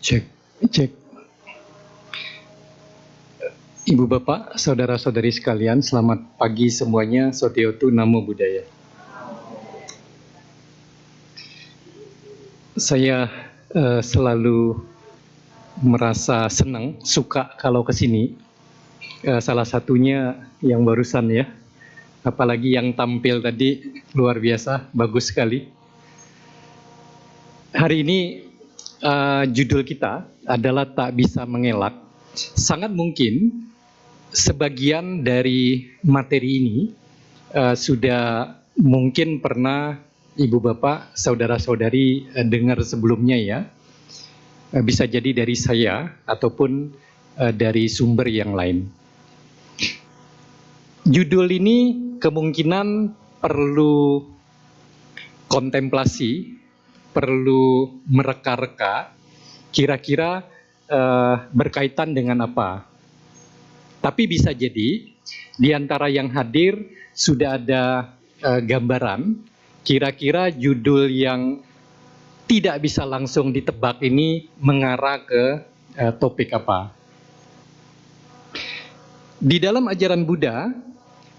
Cek, cek. Ibu Bapak, saudara-saudari sekalian, selamat pagi semuanya. Sodiotu Namo Buddhaya. Saya selalu merasa senang, suka kalau ke sini. Salah satunya yang barusan ya, apalagi yang tampil tadi luar biasa, bagus sekali. Hari ini judul kita adalah tak bisa mengelak. Sangat mungkin sebagian dari materi ini sudah mungkin pernah Ibu Bapak, saudara-saudari dengar sebelumnya ya. Bisa jadi dari saya ataupun dari sumber yang lain. Judul ini kemungkinan perlu kontemplasi, perlu mereka-reka, kira-kira berkaitan dengan apa. Tapi bisa jadi di antara yang hadir sudah ada gambaran, kira-kira judul yang tidak bisa langsung ditebak ini mengarah ke topik apa. Di dalam ajaran Buddha,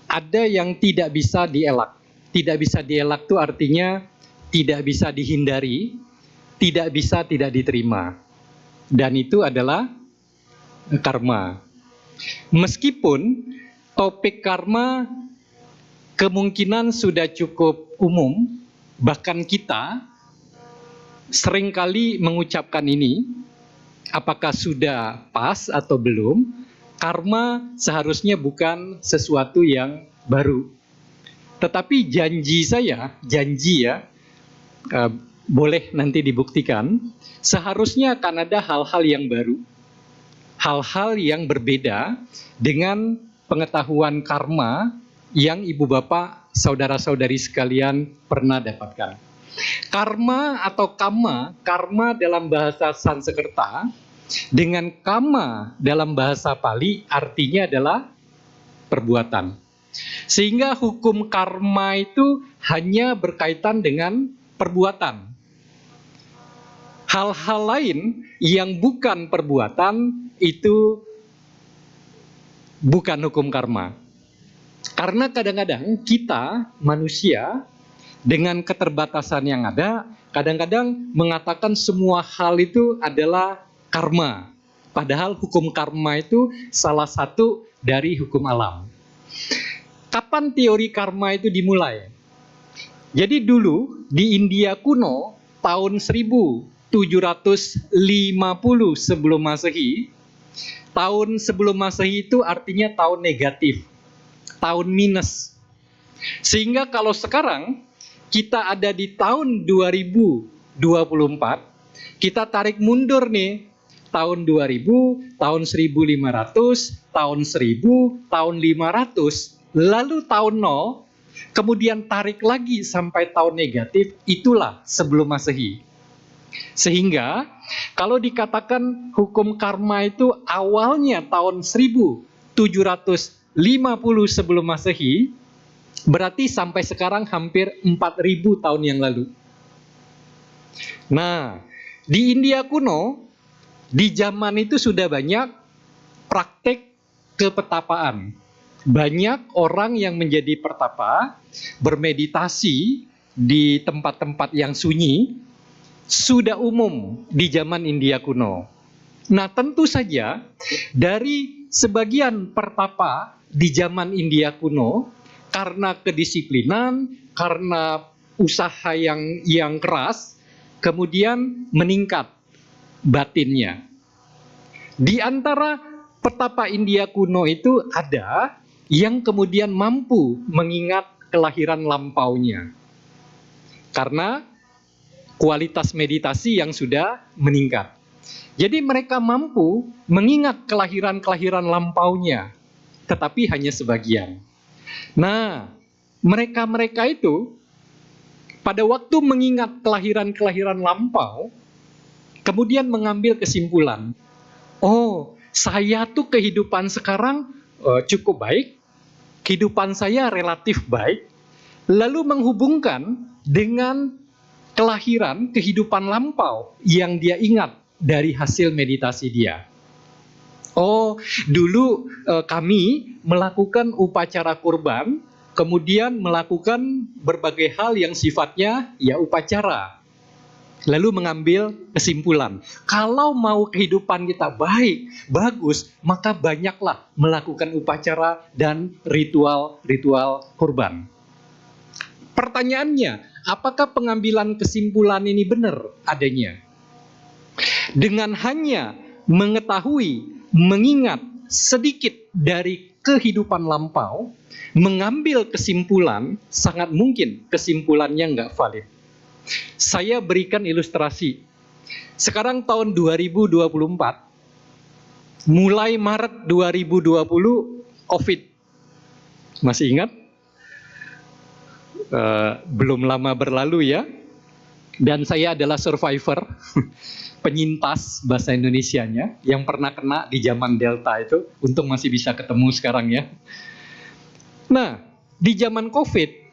ada yang tidak bisa dielak. Tidak bisa dielak itu artinya tidak bisa dihindari, tidak bisa tidak diterima. Dan itu adalah karma. Meskipun topik karma kemungkinan sudah cukup umum, bahkan kita seringkali mengucapkan ini, apakah sudah pas atau belum, karma seharusnya bukan sesuatu yang baru. Tetapi janji boleh nanti dibuktikan, seharusnya akan ada hal-hal yang baru. Hal-hal yang berbeda dengan pengetahuan karma yang Ibu Bapak, saudara-saudari sekalian pernah dapatkan. Karma atau karma dalam bahasa Sanskerta dengan kama dalam bahasa Pali artinya adalah perbuatan. Sehingga hukum karma itu hanya berkaitan dengan perbuatan. Hal-hal lain yang bukan perbuatan itu bukan hukum karma. Karena kadang-kadang kita manusia dengan keterbatasan yang ada, kadang-kadang mengatakan semua hal itu adalah karma. Padahal hukum karma itu salah satu dari hukum alam. Kapan teori karma itu dimulai? Jadi dulu di India kuno tahun 1750 sebelum Masehi, tahun sebelum Masehi itu artinya tahun negatif, tahun minus. Sehingga kalau sekarang kita ada di tahun 2024, kita tarik mundur nih, tahun 2000, tahun 1500, tahun 1000, tahun 500, lalu tahun 0, kemudian tarik lagi sampai tahun negatif, itulah sebelum Masehi. Sehingga kalau dikatakan hukum karma itu awalnya tahun 1750 sebelum Masehi, berarti sampai sekarang hampir 4000 tahun yang lalu. Nah, di India kuno, di zaman itu sudah banyak praktek kepetapaan. Banyak orang yang menjadi pertapa, bermeditasi di tempat-tempat yang sunyi, sudah umum di zaman India kuno. Nah, tentu saja dari sebagian pertapa di zaman India kuno, karena kedisiplinan, karena usaha yang keras, kemudian meningkat batinnya. Di antara petapa India kuno itu ada yang kemudian mampu mengingat kelahiran lampaunya. Karena kualitas meditasi yang sudah meningkat. Jadi mereka mampu mengingat kelahiran-kelahiran lampaunya, tetapi hanya sebagian. Nah, mereka-mereka itu pada waktu mengingat kelahiran-kelahiran lampau, kemudian mengambil kesimpulan, oh, saya tuh kehidupan sekarang cukup baik, kehidupan saya relatif baik, lalu menghubungkan dengan kelahiran, kehidupan lampau yang dia ingat dari hasil meditasi dia. Oh, dulu kami melakukan upacara kurban, kemudian melakukan berbagai hal yang sifatnya ya upacara. Lalu mengambil kesimpulan, kalau mau kehidupan kita baik, bagus, maka banyaklah melakukan upacara dan ritual-ritual kurban. Pertanyaannya, apakah pengambilan kesimpulan ini benar adanya? Dengan hanya mengetahui, mengingat sedikit dari kehidupan lampau, mengambil kesimpulan, sangat mungkin kesimpulannya nggak valid. Saya berikan ilustrasi. Sekarang tahun 2024, mulai Maret 2020, COVID. Masih ingat? Belum lama berlalu ya. Dan saya adalah survivor, penyintas bahasa Indonesianya, yang pernah kena di zaman Delta itu. Untung masih bisa ketemu sekarang ya. Nah, di zaman COVID,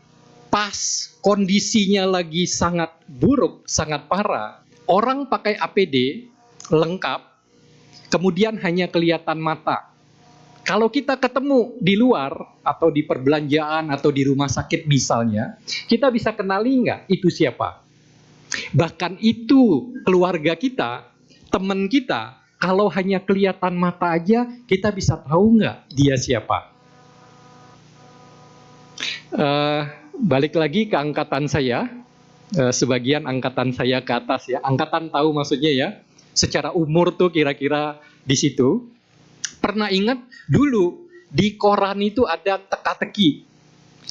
pas kondisinya lagi sangat buruk, sangat parah, orang pakai APD lengkap, kemudian hanya kelihatan mata. Kalau kita ketemu di luar, atau di perbelanjaan, atau di rumah sakit misalnya, kita bisa kenali nggak itu siapa? Bahkan itu keluarga kita, teman kita, kalau hanya kelihatan mata aja, kita bisa tahu nggak dia siapa? Balik lagi ke angkatan saya, sebagian angkatan saya ke atas ya, angkatan tahu maksudnya ya, secara umur tuh kira-kira di situ. Pernah ingat dulu di koran itu ada teka-teki,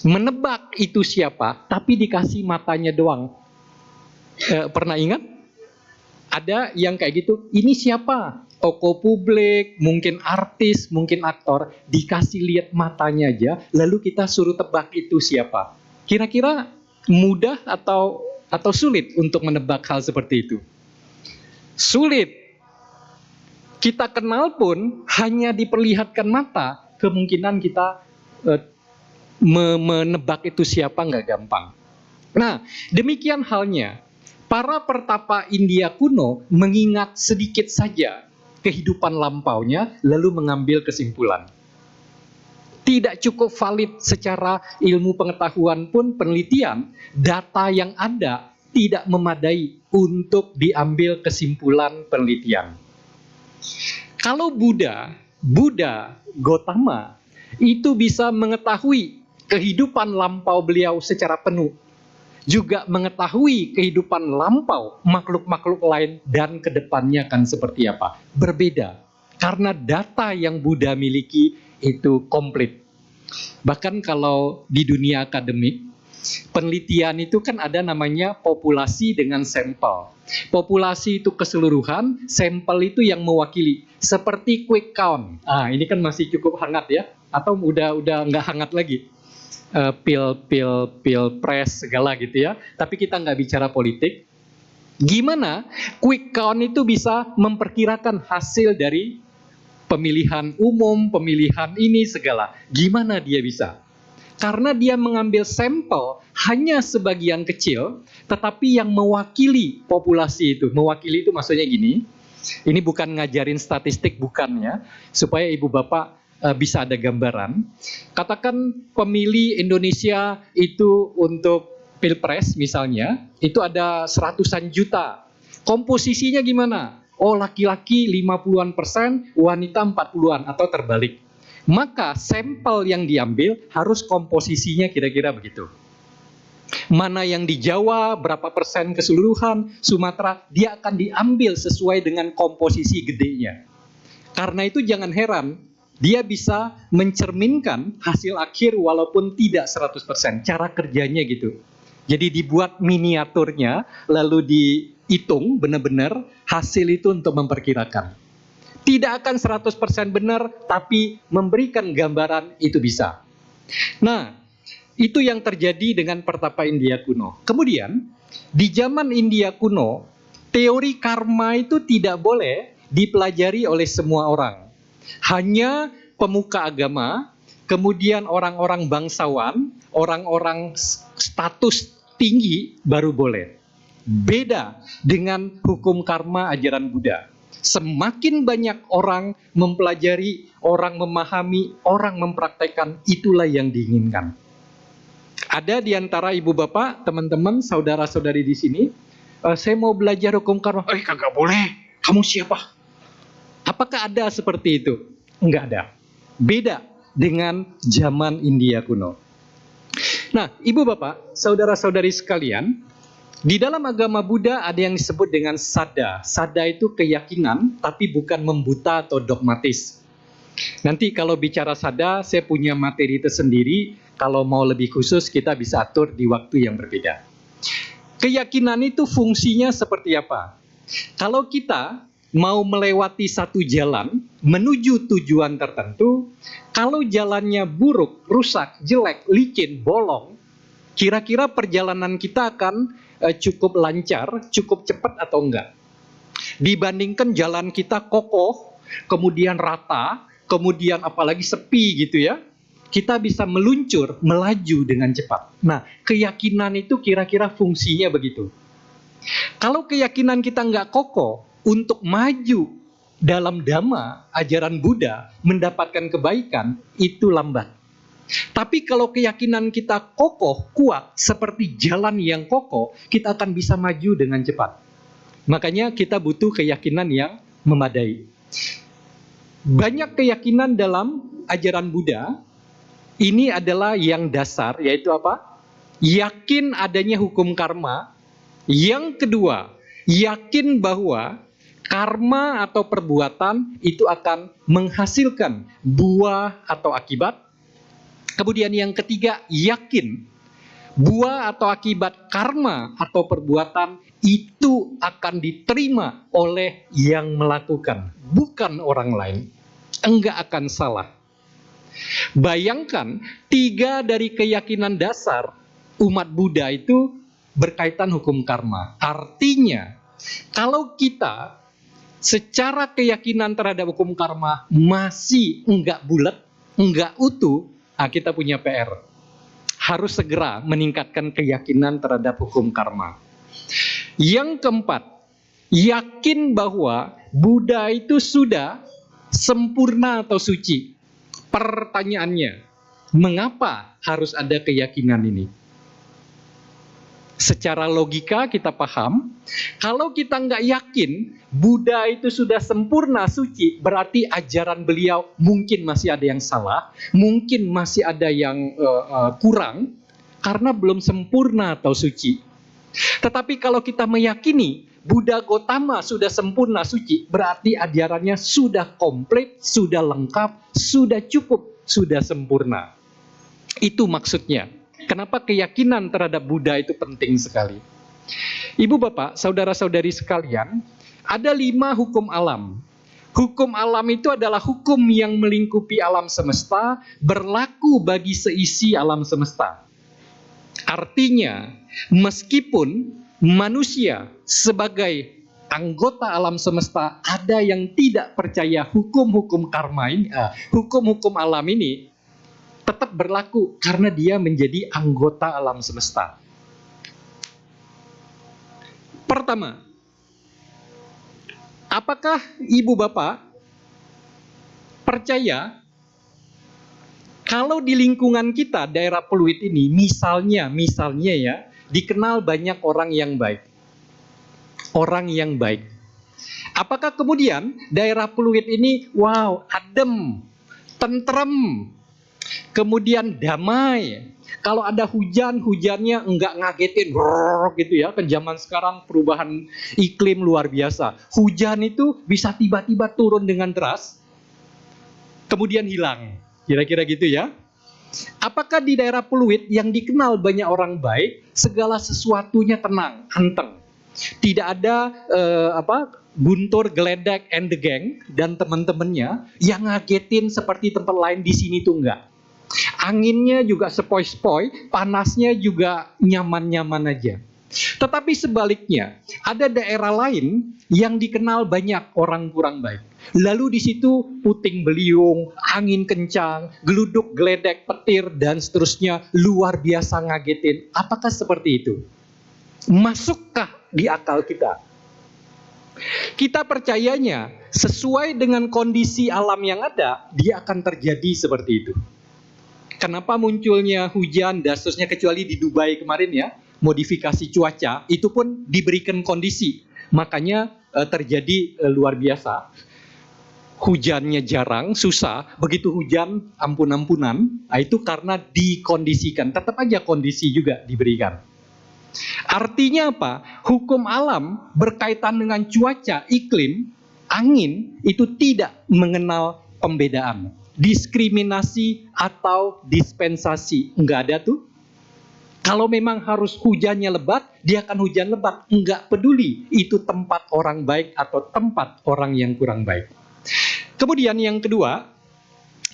menebak itu siapa, tapi dikasih matanya doang. Pernah ingat? Ada yang kayak gitu, ini siapa? Tokoh publik, mungkin artis, mungkin aktor, dikasih lihat matanya aja, lalu kita suruh tebak itu siapa. Kira-kira mudah atau sulit untuk menebak hal seperti itu? Sulit. Kita kenal pun hanya diperlihatkan mata, kemungkinan kita menebak itu siapa nggak gampang. Nah, demikian halnya. Para pertapa India kuno mengingat sedikit saja kehidupan lampaunya, lalu mengambil kesimpulan. Tidak cukup valid secara ilmu pengetahuan pun penelitian, data yang ada tidak memadai untuk diambil kesimpulan penelitian. Kalau Buddha Gautama itu bisa mengetahui kehidupan lampau beliau secara penuh, juga mengetahui kehidupan lampau makhluk-makhluk lain dan kedepannya akan seperti apa. Berbeda, karena data yang Buddha miliki itu komplit. Bahkan kalau di dunia akademik, penelitian itu kan ada namanya populasi dengan sampel. Populasi itu keseluruhan, sampel itu yang mewakili. Seperti quick count. Ini kan masih cukup hangat ya, atau udah nggak hangat lagi. Pilpres segala gitu ya. Tapi kita nggak bicara politik. Gimana quick count itu bisa memperkirakan hasil dari pemilihan umum, pemilihan ini segala. Gimana dia bisa? Karena dia mengambil sampel hanya sebagian kecil, tetapi yang mewakili populasi itu. Mewakili itu maksudnya gini, ini bukan ngajarin statistik, bukan ya, supaya ibu bapak bisa ada gambaran. Katakan pemilih Indonesia itu untuk pilpres misalnya, itu ada 100-an juta. Komposisinya gimana? Oh, laki-laki 50-an%, wanita 40-an atau terbalik. Maka sampel yang diambil harus komposisinya kira-kira begitu. Mana yang di Jawa, berapa persen keseluruhan, Sumatera, dia akan diambil sesuai dengan komposisi gedenya. Karena itu jangan heran, dia bisa mencerminkan hasil akhir walaupun tidak 100%. Cara kerjanya gitu. Jadi dibuat miniaturnya, lalu dihitung benar-benar hasil itu untuk memperkirakan. Tidak akan 100% benar, tapi memberikan gambaran itu bisa. Nah, itu yang terjadi dengan pertapa India kuno. Kemudian, di zaman India kuno, teori karma itu tidak boleh dipelajari oleh semua orang. Hanya pemuka agama, kemudian orang-orang bangsawan, orang-orang status tinggi baru boleh. Beda dengan hukum karma ajaran Buddha. Semakin banyak orang mempelajari, orang memahami, orang mempraktekkan, itulah yang diinginkan. Ada di antara ibu bapak, teman-teman, saudara-saudari di sini, saya mau belajar hukum karma. Kagak boleh. Kamu siapa? Apakah ada seperti itu? Enggak ada. Beda dengan zaman India kuno. Nah, ibu bapak, saudara-saudari sekalian, di dalam agama Buddha ada yang disebut dengan sada. Sada itu keyakinan, tapi bukan membuta atau dogmatis. Nanti kalau bicara sada, saya punya materi tersendiri. Kalau mau lebih khusus, kita bisa atur di waktu yang berbeda. Keyakinan itu fungsinya seperti apa? Kalau kita mau melewati satu jalan, menuju tujuan tertentu, kalau jalannya buruk, rusak, jelek, licin, bolong, kira-kira perjalanan kita akan cukup lancar, cukup cepat atau enggak? Dibandingkan jalan kita kokoh, kemudian rata, kemudian apalagi sepi gitu ya, kita bisa meluncur, melaju dengan cepat. Nah, keyakinan itu kira-kira fungsinya begitu. Kalau keyakinan kita nggak kokoh, untuk maju dalam dhamma, ajaran Buddha, mendapatkan kebaikan, itu lambat. Tapi kalau keyakinan kita kokoh, kuat, seperti jalan yang kokoh, kita akan bisa maju dengan cepat. Makanya kita butuh keyakinan yang memadai. Banyak keyakinan dalam ajaran Buddha, ini adalah yang dasar, yaitu apa? Yakin adanya hukum karma. Yang kedua, yakin bahwa karma atau perbuatan itu akan menghasilkan buah atau akibat. Kemudian yang ketiga, yakin buah atau akibat karma atau perbuatan itu akan diterima oleh yang melakukan, bukan orang lain. Enggak akan salah. Bayangkan, 3 dari keyakinan dasar umat Buddha itu berkaitan hukum karma. Artinya, kalau kita secara keyakinan terhadap hukum karma masih enggak bulat, enggak utuh, kita punya PR. Harus segera meningkatkan keyakinan terhadap hukum karma. Yang keempat, yakin bahwa Buddha itu sudah sempurna atau suci. Pertanyaannya, mengapa harus ada keyakinan ini? Secara logika kita paham, kalau kita nggak yakin Buddha itu sudah sempurna, suci, berarti ajaran beliau mungkin masih ada yang salah, mungkin masih ada yang kurang, karena belum sempurna atau suci. Tetapi kalau kita meyakini Buddha Gotama sudah sempurna, suci, berarti ajarannya sudah komplit, sudah lengkap, sudah cukup, sudah sempurna. Itu maksudnya. Kenapa keyakinan terhadap Buddha itu penting sekali. Ibu bapak, saudara-saudari sekalian, ada 5 hukum alam. Hukum alam itu adalah hukum yang melingkupi alam semesta, berlaku bagi seisi alam semesta. Artinya, meskipun manusia sebagai anggota alam semesta ada yang tidak percaya hukum-hukum karma ini, hukum-hukum alam ini tetap berlaku karena dia menjadi anggota alam semesta. Pertama, apakah ibu bapak percaya kalau di lingkungan kita, daerah Pluit ini, misalnya ya, dikenal banyak orang yang baik. Orang yang baik. Apakah kemudian daerah Pluit ini, wow, adem, tentrem, kemudian damai. Kalau ada hujan, hujannya enggak ngagetin, gitu ya. Kan zaman sekarang perubahan iklim luar biasa. Hujan itu bisa tiba-tiba turun dengan deras, kemudian hilang. Kira-kira gitu ya. Apakah di daerah Pluit yang dikenal banyak orang baik, segala sesuatunya tenang, anteng. Tidak ada Guntur, Gledek, and the Gang dan teman-temannya yang ngagetin seperti tempat lain di sini tuh enggak. Anginnya juga sepoi-sepoi, panasnya juga nyaman-nyaman aja. Tetapi sebaliknya, ada daerah lain yang dikenal banyak orang kurang baik. Lalu di situ puting beliung, angin kencang, geluduk, geledek, petir, dan seterusnya luar biasa ngagetin. Apakah seperti itu? Masukkah di akal kita. Kita percayanya sesuai dengan kondisi alam yang ada, dia akan terjadi seperti itu. Kenapa munculnya hujan dan seterusnya, kecuali di Dubai kemarin ya, modifikasi cuaca, itu pun diberikan kondisi. Makanya terjadi luar biasa. Hujannya jarang, susah, begitu hujan ampun-ampunan, itu karena dikondisikan. Tetap aja kondisi juga diberikan. Artinya apa? Hukum alam berkaitan dengan cuaca, iklim, angin, itu tidak mengenal pembedaan, diskriminasi atau dispensasi. Enggak ada tuh. Kalau memang harus hujannya lebat, dia akan hujan lebat. Enggak peduli itu tempat orang baik atau tempat orang yang kurang baik. Kemudian yang kedua,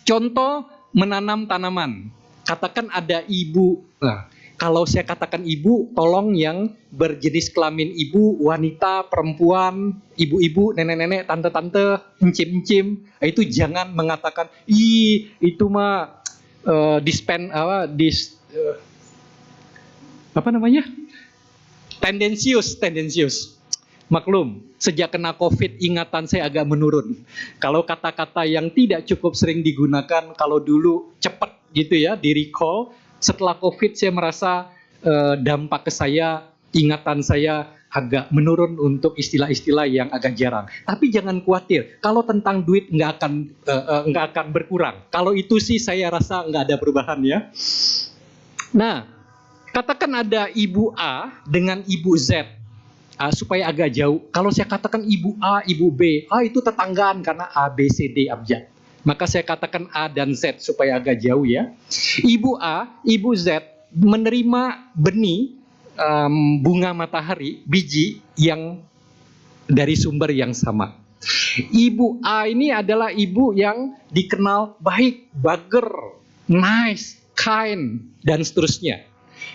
contoh menanam tanaman. Katakan ada ibu. Nah, kalau saya katakan ibu, tolong yang berjenis kelamin ibu, wanita, perempuan, ibu-ibu, nenek-nenek, tante-tante, encim-encim, itu jangan mengatakan, itu mah tendensius. Maklum, sejak kena COVID ingatan saya agak menurun. Kalau kata-kata yang tidak cukup sering digunakan, kalau dulu cepat gitu ya, di recall, setelah COVID saya merasa dampak ke saya, ingatan saya agak menurun untuk istilah-istilah yang agak jarang. Tapi jangan khawatir, kalau tentang duit nggak akan berkurang. Kalau itu sih saya rasa nggak ada perubahan ya. Nah, katakan ada ibu A dengan ibu Z. Supaya agak jauh. Kalau saya katakan ibu A, ibu B, itu tetanggaan karena A, B, C, D abjad. Maka saya katakan A dan Z supaya agak jauh ya. Ibu A, ibu Z menerima benih bunga matahari, biji yang dari sumber yang sama. Ibu A ini adalah ibu yang dikenal baik, bager, nice, kind, dan seterusnya.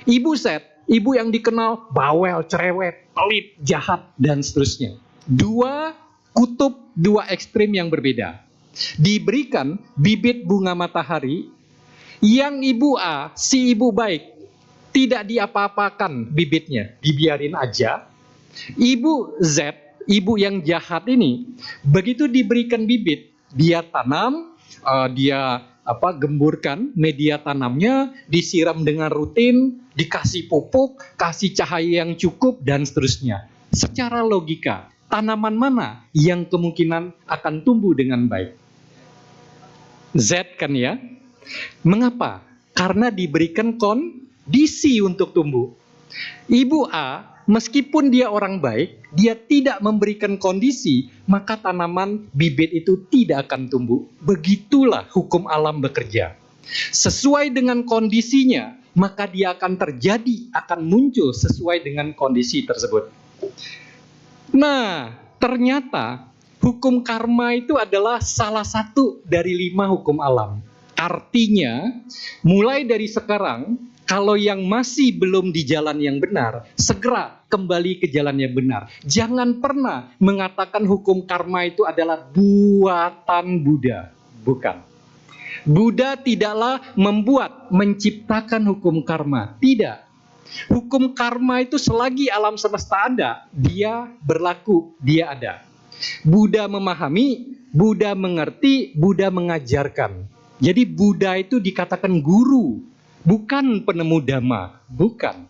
Ibu Z, ibu yang dikenal bawel, cerewet, pelit, jahat, dan seterusnya. Dua kutub, dua ekstrim yang berbeda. Diberikan bibit bunga matahari, yang ibu A, si ibu baik, tidak diapa-apakan bibitnya, dibiarin aja. Ibu Z, ibu yang jahat ini, begitu diberikan bibit, dia tanam, dia gemburkan media tanamnya, disiram dengan rutin, dikasih pupuk, kasih cahaya yang cukup, dan seterusnya. Secara logika, tanaman mana yang kemungkinan akan tumbuh dengan baik? Z kan ya? Mengapa? Karena diberikan kondisi untuk tumbuh. Ibu A, meskipun dia orang baik, dia tidak memberikan kondisi, maka tanaman bibit itu tidak akan tumbuh. Begitulah hukum alam bekerja. Sesuai dengan kondisinya, maka dia akan terjadi, akan muncul sesuai dengan kondisi tersebut. Nah, ternyata hukum karma itu adalah salah satu dari 5 hukum alam. Artinya, mulai dari sekarang, kalau yang masih belum di jalan yang benar, segera kembali ke jalan yang benar. Jangan pernah mengatakan hukum karma itu adalah buatan Buddha. Bukan. Buddha tidaklah menciptakan hukum karma. Tidak. Hukum karma itu selagi alam semesta ada, dia berlaku, dia ada. Buddha memahami, Buddha mengerti, Buddha mengajarkan. Jadi Buddha itu dikatakan guru, bukan penemu dhamma, bukan.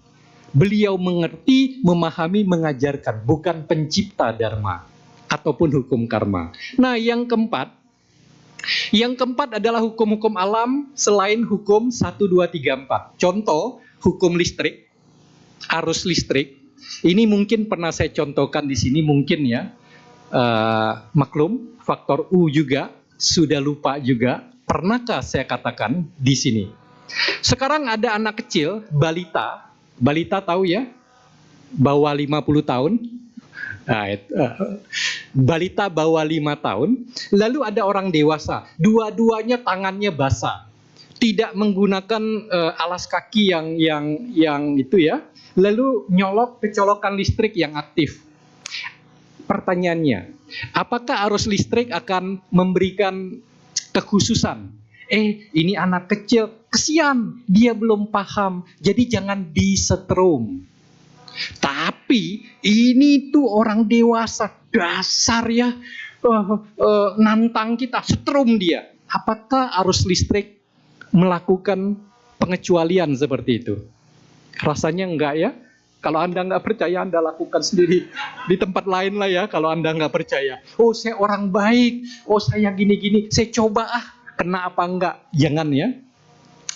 Beliau mengerti, memahami, mengajarkan, bukan pencipta dharma ataupun hukum karma. Nah, yang keempat adalah hukum-hukum alam selain hukum 1, 2, 3, 4. Contoh, hukum listrik, arus listrik. Ini mungkin pernah saya contohkan di sini, mungkin ya. Maklum, faktor U juga, sudah lupa juga. Pernahkah saya katakan di sini? Sekarang ada anak kecil, balita tahu ya? Bawah 50 tahun. Balita bawah 5 tahun. Lalu ada orang dewasa, dua-duanya tangannya basah. Tidak menggunakan alas kaki yang itu ya. Lalu nyolok ke colokan listrik yang aktif. Pertanyaannya, apakah arus listrik akan memberikan kekhususan? Ini anak kecil, kesian, dia belum paham, jadi jangan disetrum. Tapi ini tuh orang dewasa, dasar ya, nantang kita, setrum dia. Apakah arus listrik melakukan pengecualian seperti itu? Rasanya enggak ya. Kalau Anda nggak percaya, Anda lakukan sendiri di tempat lain lah ya. Kalau Anda nggak percaya, oh saya orang baik, oh saya gini-gini, saya coba kena apa enggak? Jangan ya.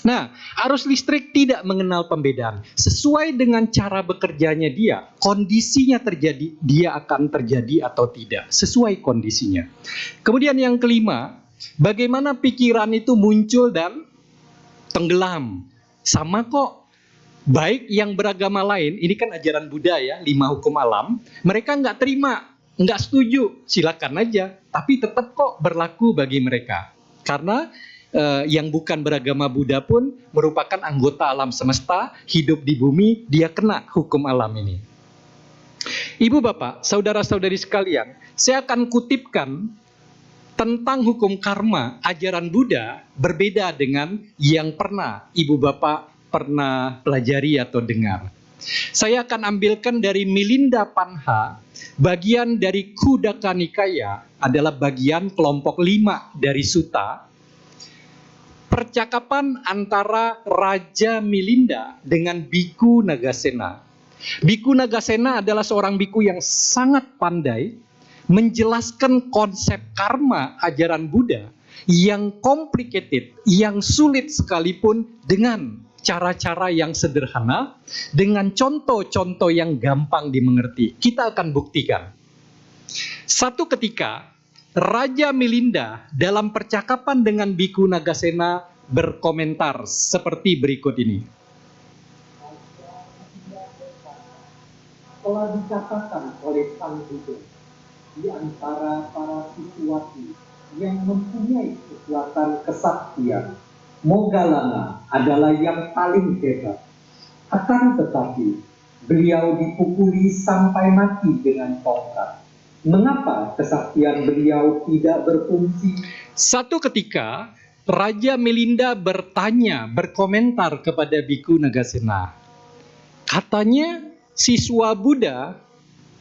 Nah, arus listrik tidak mengenal pembedaan. Sesuai dengan cara bekerjanya dia, kondisinya terjadi, dia akan terjadi atau tidak. Sesuai kondisinya. Kemudian yang kelima, bagaimana pikiran itu muncul dan tenggelam. Sama kok. Baik yang beragama lain, ini kan ajaran Buddha ya, 5 hukum alam, mereka nggak terima, nggak setuju, silakan aja. Tapi tetap kok berlaku bagi mereka. Karena yang bukan beragama Buddha pun merupakan anggota alam semesta, hidup di bumi, dia kena hukum alam ini. Ibu bapak, saudara-saudari sekalian, saya akan kutipkan tentang hukum karma ajaran Buddha berbeda dengan yang pernah ibu bapak pernah pelajari atau dengar. Saya akan ambilkan dari Milinda Panha, bagian dari Khuddaka Nikaya, adalah bagian kelompok 5 dari Sutta. Percakapan antara Raja Milinda dengan Biku Nagasena. Biku Nagasena adalah seorang biku yang sangat pandai menjelaskan konsep karma ajaran Buddha yang complicated, yang sulit sekalipun dengan cara-cara yang sederhana, dengan contoh-contoh yang gampang dimengerti. Kita akan buktikan. Satu ketika, Raja Milinda dalam percakapan dengan Biku Nagasena berkomentar seperti berikut ini. Telah dikatakan oleh Sang Buddha, di antara para siswati yang mempunyai kekuatan kesaktian, Moggallana adalah yang paling hebat. Akan tetapi, beliau dipukuli sampai mati dengan tongkat. Mengapa kesaktian beliau tidak berfungsi? Satu ketika, Raja Milinda berkomentar kepada Biku Nagasena. Katanya, siswa Buddha,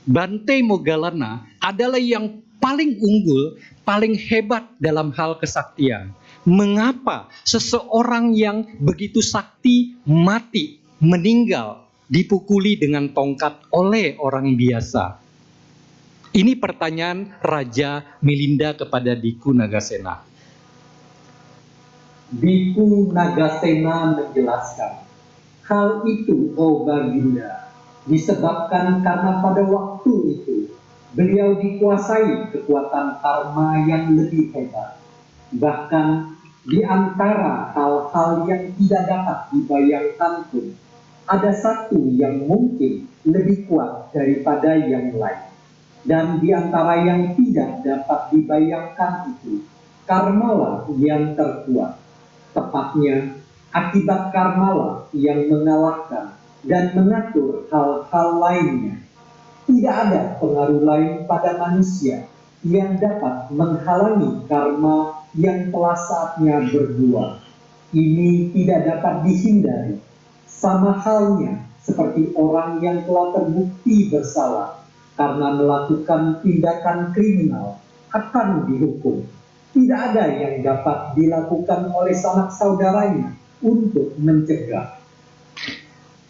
Bante Moggallana, adalah yang paling unggul, paling hebat dalam hal kesaktian. Mengapa seseorang yang begitu sakti mati, meninggal, dipukuli dengan tongkat oleh orang biasa? Ini pertanyaan Raja Milinda kepada Biku Nagasena. Biku Nagasena menjelaskan, hal itu, oh Baginda, disebabkan karena pada waktu itu beliau dikuasai kekuatan karma yang lebih hebat. Bahkan di antara hal-hal yang tidak dapat dibayangkan pun, ada satu yang mungkin lebih kuat daripada yang lain. Dan di antara yang tidak dapat dibayangkan itu, karmalah yang terkuat. Tepatnya, akibat karmalah yang mengalahkan dan mengatur hal-hal lainnya. Tidak ada pengaruh lain pada manusia yang dapat menghalangi karma yang telah saatnya berbuah. Ini tidak dapat dihindari. Sama halnya seperti orang yang telah terbukti bersalah karena melakukan tindakan kriminal akan dihukum. Tidak ada yang dapat dilakukan oleh sanak saudaranya untuk mencegah.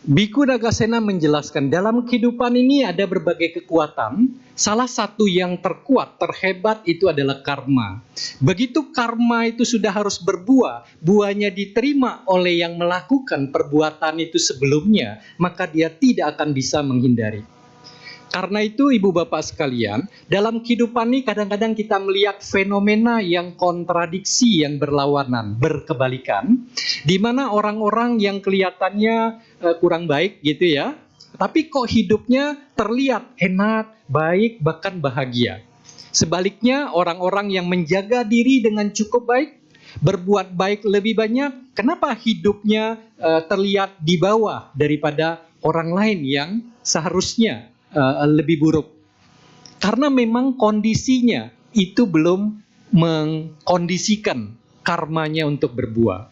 Biku Nagasena menjelaskan, dalam kehidupan ini ada berbagai kekuatan. Salah satu yang terkuat, terhebat itu adalah karma. Begitu karma itu sudah harus berbuah, buahnya diterima oleh yang melakukan perbuatan itu sebelumnya, maka dia tidak akan bisa menghindari. Karena itu ibu bapak sekalian, dalam kehidupan ini kadang-kadang kita melihat fenomena yang kontradiksi, yang berlawanan, berkebalikan, di mana orang-orang yang kelihatannya kurang baik gitu ya, tapi kok hidupnya terlihat enak, baik, bahkan bahagia. Sebaliknya orang-orang yang menjaga diri dengan cukup baik, berbuat baik lebih banyak, kenapa hidupnya terlihat di bawah daripada orang lain yang seharusnya lebih buruk? Karena memang kondisinya itu belum mengkondisikan karmanya untuk berbuah.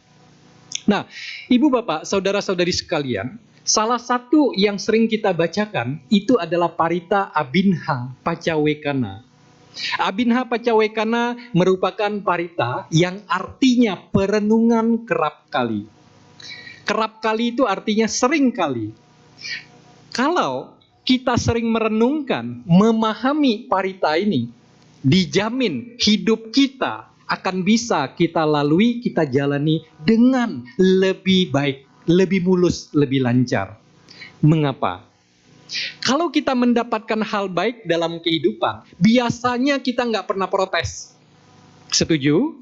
Nah, ibu bapak, saudara-saudari sekalian, Salah satu yang sering kita bacakan itu adalah Parita Abhinha Pacawekana. Abhinha Pacawekana merupakan parita yang artinya perenungan kerap kali. Kerap kali itu artinya sering kali. Kalau kita sering merenungkan, memahami parita ini, dijamin hidup kita akan bisa kita lalui, kita jalani dengan lebih baik, lebih mulus, lebih lancar. Mengapa? Kalau kita mendapatkan hal baik dalam kehidupan, biasanya kita nggak pernah protes. Setuju?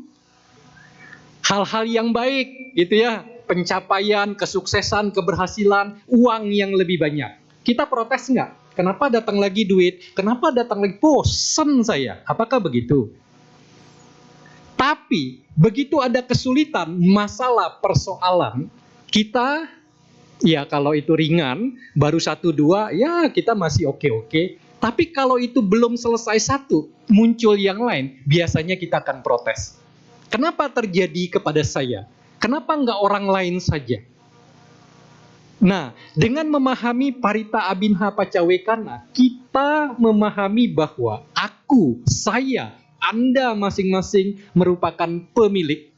Hal-hal yang baik, gitu ya, pencapaian, kesuksesan, keberhasilan, uang yang lebih banyak. Kita protes nggak? Kenapa datang lagi duit? Kenapa datang lagi? Bosen saya. Apakah begitu? Tapi, begitu ada kesulitan, masalah, persoalan, kita, ya kalau itu ringan, baru 1-2, ya kita masih oke-oke. Tapi kalau itu belum selesai satu, muncul yang lain, biasanya kita akan protes. Kenapa terjadi kepada saya? Kenapa nggak orang lain saja? Nah, dengan memahami Parita Abhinha Pacawekana, kita memahami bahwa aku, saya, Anda masing-masing merupakan pemilik,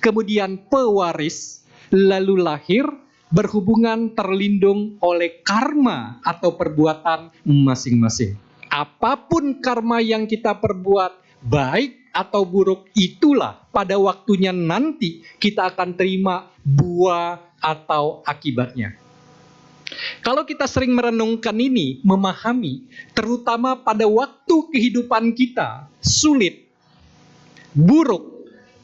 kemudian pewaris, lalu lahir, berhubungan terlindung oleh karma atau perbuatan masing-masing. Apapun karma yang kita perbuat, baik atau buruk, itulah pada waktunya nanti kita akan terima buah atau akibatnya. Kalau kita sering merenungkan ini, memahami, terutama pada waktu kehidupan kita sulit, buruk,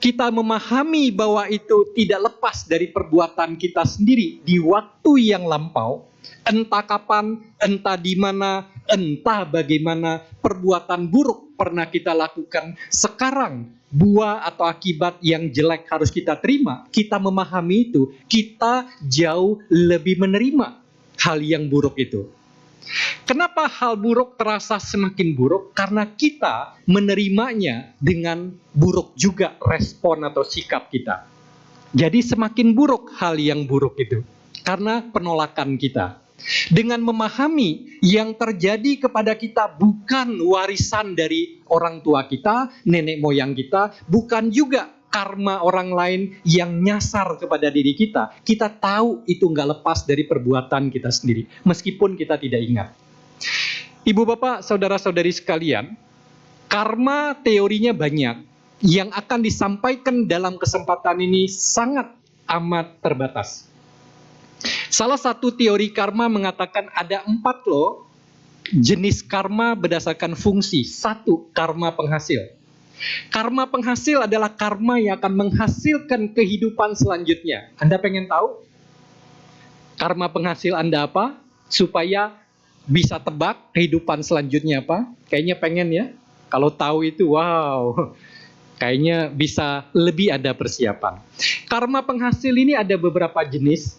kita memahami bahwa itu tidak lepas dari perbuatan kita sendiri di waktu yang lampau, entah kapan, entah di mana, entah bagaimana perbuatan buruk pernah kita lakukan. Sekarang buah atau akibat yang jelek harus kita terima. Kita memahami itu, kita jauh lebih menerima hal yang buruk itu. Kenapa hal buruk terasa semakin buruk? Karena kita menerimanya dengan buruk juga respon atau sikap kita. Jadi semakin buruk hal yang buruk itu, karena penolakan kita. Dengan memahami yang terjadi kepada kita bukan warisan dari orang tua kita, nenek moyang kita, bukan juga karma orang lain yang nyasar kepada diri kita. Kita tahu itu nggak lepas dari perbuatan kita sendiri, meskipun kita tidak ingat. Ibu bapak, saudara-saudari sekalian, karma teorinya banyak. Yang akan disampaikan dalam kesempatan ini sangat amat terbatas. Salah satu teori karma mengatakan ada 4 jenis karma berdasarkan fungsi. 1, karma penghasil. Karma penghasil adalah karma yang akan menghasilkan kehidupan selanjutnya. Anda pengen tahu karma penghasil Anda apa? Supaya bisa tebak kehidupan selanjutnya apa? Kayaknya pengen ya. Kalau tahu itu, wow, kayaknya bisa lebih ada persiapan. Karma penghasil ini ada beberapa jenis.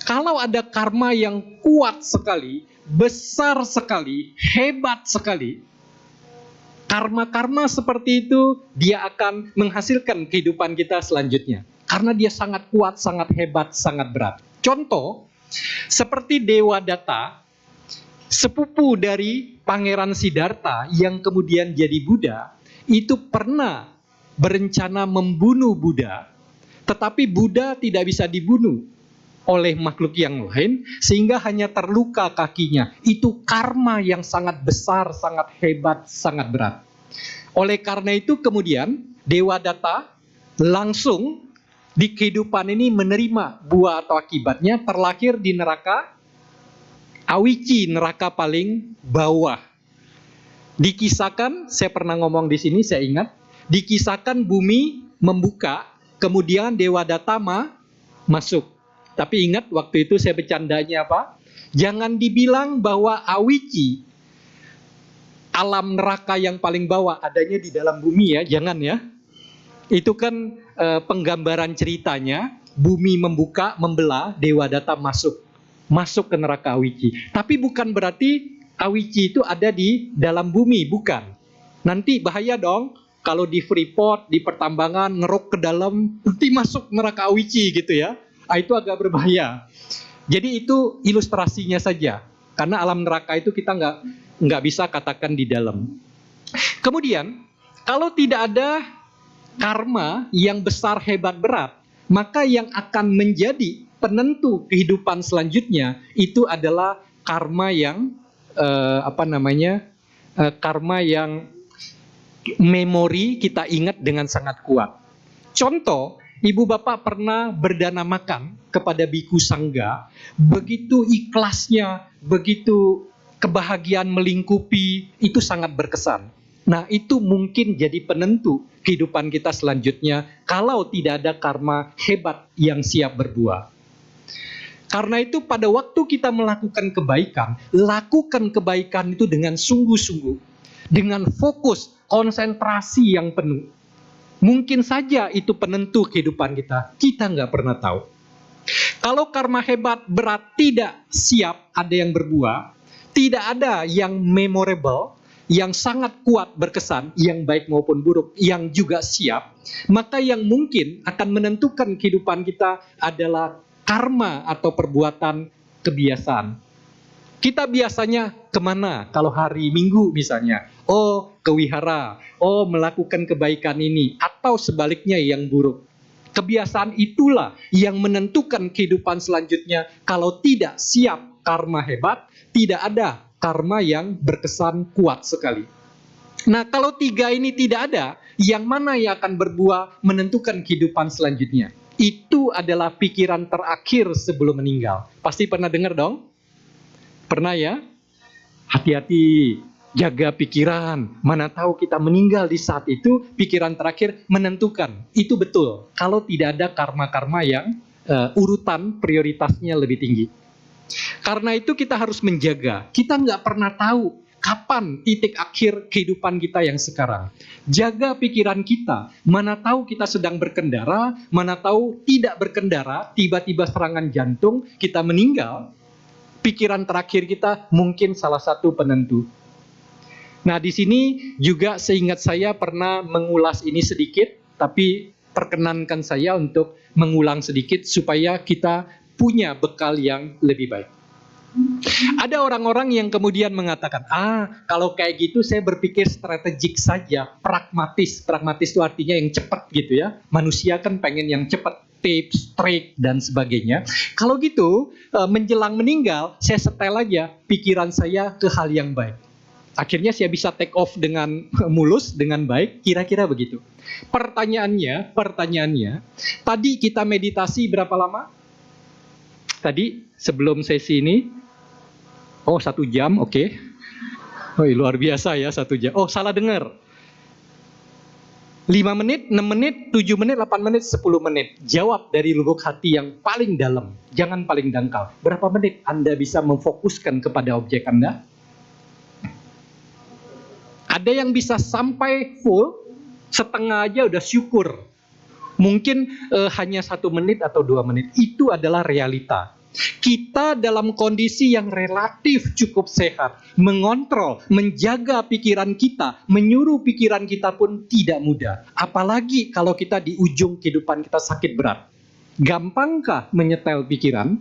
Kalau ada karma yang kuat sekali, besar sekali, hebat sekali, karma-karma seperti itu dia akan menghasilkan kehidupan kita selanjutnya. Karena dia sangat kuat, sangat hebat, sangat berat. Contoh, seperti Dewa Datta, sepupu dari Pangeran Siddhartha yang kemudian jadi Buddha, itu pernah berencana membunuh Buddha, tetapi Buddha tidak bisa dibunuh oleh makhluk yang lain, sehingga hanya terluka kakinya. Itu karma yang sangat besar, sangat hebat, sangat berat. Oleh karena itu kemudian Dewa Datta langsung di kehidupan ini menerima buah atau akibatnya, terlahir di neraka Awici, neraka paling bawah. Dikisahkan, saya pernah ngomong di sini, saya ingat, dikisahkan bumi membuka, kemudian Dewa Datta masuk. Tapi ingat waktu itu saya bercandanya apa? Jangan dibilang bahwa Awici, alam neraka yang paling bawah, adanya di dalam bumi ya, jangan ya. Itu kan penggambaran ceritanya, bumi membuka, membelah, Dewa Datta masuk ke neraka Awici. Tapi bukan berarti Awici itu ada di dalam bumi, bukan. Nanti bahaya dong, kalau di Freeport, di pertambangan, ngerok ke dalam, nanti masuk neraka Awici gitu ya. Itu agak berbahaya. Jadi itu ilustrasinya saja, karena alam neraka itu kita nggak bisa katakan di dalam. Kemudian, kalau tidak ada karma yang besar, hebat, berat, maka yang akan menjadi penentu kehidupan selanjutnya itu adalah karma yang karma yang memori kita ingat dengan sangat kuat. Contoh, ibu bapak pernah berdana makan kepada biku sangga, begitu ikhlasnya, begitu kebahagiaan melingkupi, itu sangat berkesan. Nah, itu mungkin jadi penentu kehidupan kita selanjutnya kalau tidak ada karma hebat yang siap berbuah. Karena itu pada waktu kita melakukan kebaikan, lakukan kebaikan itu dengan sungguh-sungguh, dengan fokus, konsentrasi yang penuh. Mungkin saja itu penentu kehidupan kita, kita nggak pernah tahu. Kalau karma hebat, berat, tidak siap ada yang berbuah, tidak ada yang memorable, yang sangat kuat berkesan, yang baik maupun buruk, yang juga siap, maka yang mungkin akan menentukan kehidupan kita adalah karma atau perbuatan kebiasaan. Kita biasanya kemana kalau hari Minggu misalnya? Oh, ke wihara. Oh, melakukan kebaikan ini. Atau sebaliknya yang buruk. Kebiasaan itulah yang menentukan kehidupan selanjutnya. Kalau tidak siap karma hebat, tidak ada karma yang berkesan kuat sekali. Nah, kalau tiga ini tidak ada, yang mana yang akan berbuah menentukan kehidupan selanjutnya? Itu adalah pikiran terakhir sebelum meninggal. Pasti pernah dengar dong? Pernah ya? Hati-hati, jaga pikiran. Mana tahu kita meninggal di saat itu, pikiran terakhir menentukan. Itu betul, kalau tidak ada karma-karma yang urutan prioritasnya lebih tinggi. Karena itu kita harus menjaga. Kita nggak pernah tahu kapan titik akhir kehidupan kita yang sekarang. Jaga pikiran kita. Mana tahu kita sedang berkendara, mana tahu tidak berkendara, tiba-tiba serangan jantung, kita meninggal. Pikiran terakhir kita mungkin salah satu penentu. Nah, di sini juga seingat saya pernah mengulas ini sedikit, tapi perkenankan saya untuk mengulang sedikit supaya kita punya bekal yang lebih baik. Ada orang-orang yang kemudian mengatakan, kalau kayak gitu saya berpikir strategik saja, pragmatis. Pragmatis itu artinya yang cepat gitu ya. Manusia kan pengen yang cepat, tips, trik, dan sebagainya. Kalau gitu, menjelang meninggal, saya setel aja pikiran saya ke hal yang baik. Akhirnya saya bisa take off dengan mulus, dengan baik, kira-kira begitu. Pertanyaannya, tadi kita meditasi berapa lama? Tadi sebelum sesi ini, 1 jam, oke. Luar biasa ya 1 jam. Salah dengar. 5 menit, 6 menit, 7 menit, 8 menit, 10 menit. Jawab dari lubuk hati yang paling dalam. Jangan paling dangkal. Berapa menit Anda bisa memfokuskan kepada objek Anda? Ada yang bisa sampai full, setengah aja udah syukur. Mungkin hanya 1 menit atau 2 menit. Itu adalah realita. Kita dalam kondisi yang relatif cukup sehat, mengontrol, menjaga pikiran kita, menyuruh pikiran kita pun tidak mudah. Apalagi kalau kita di ujung kehidupan kita sakit berat. Gampangkah menyetel pikiran?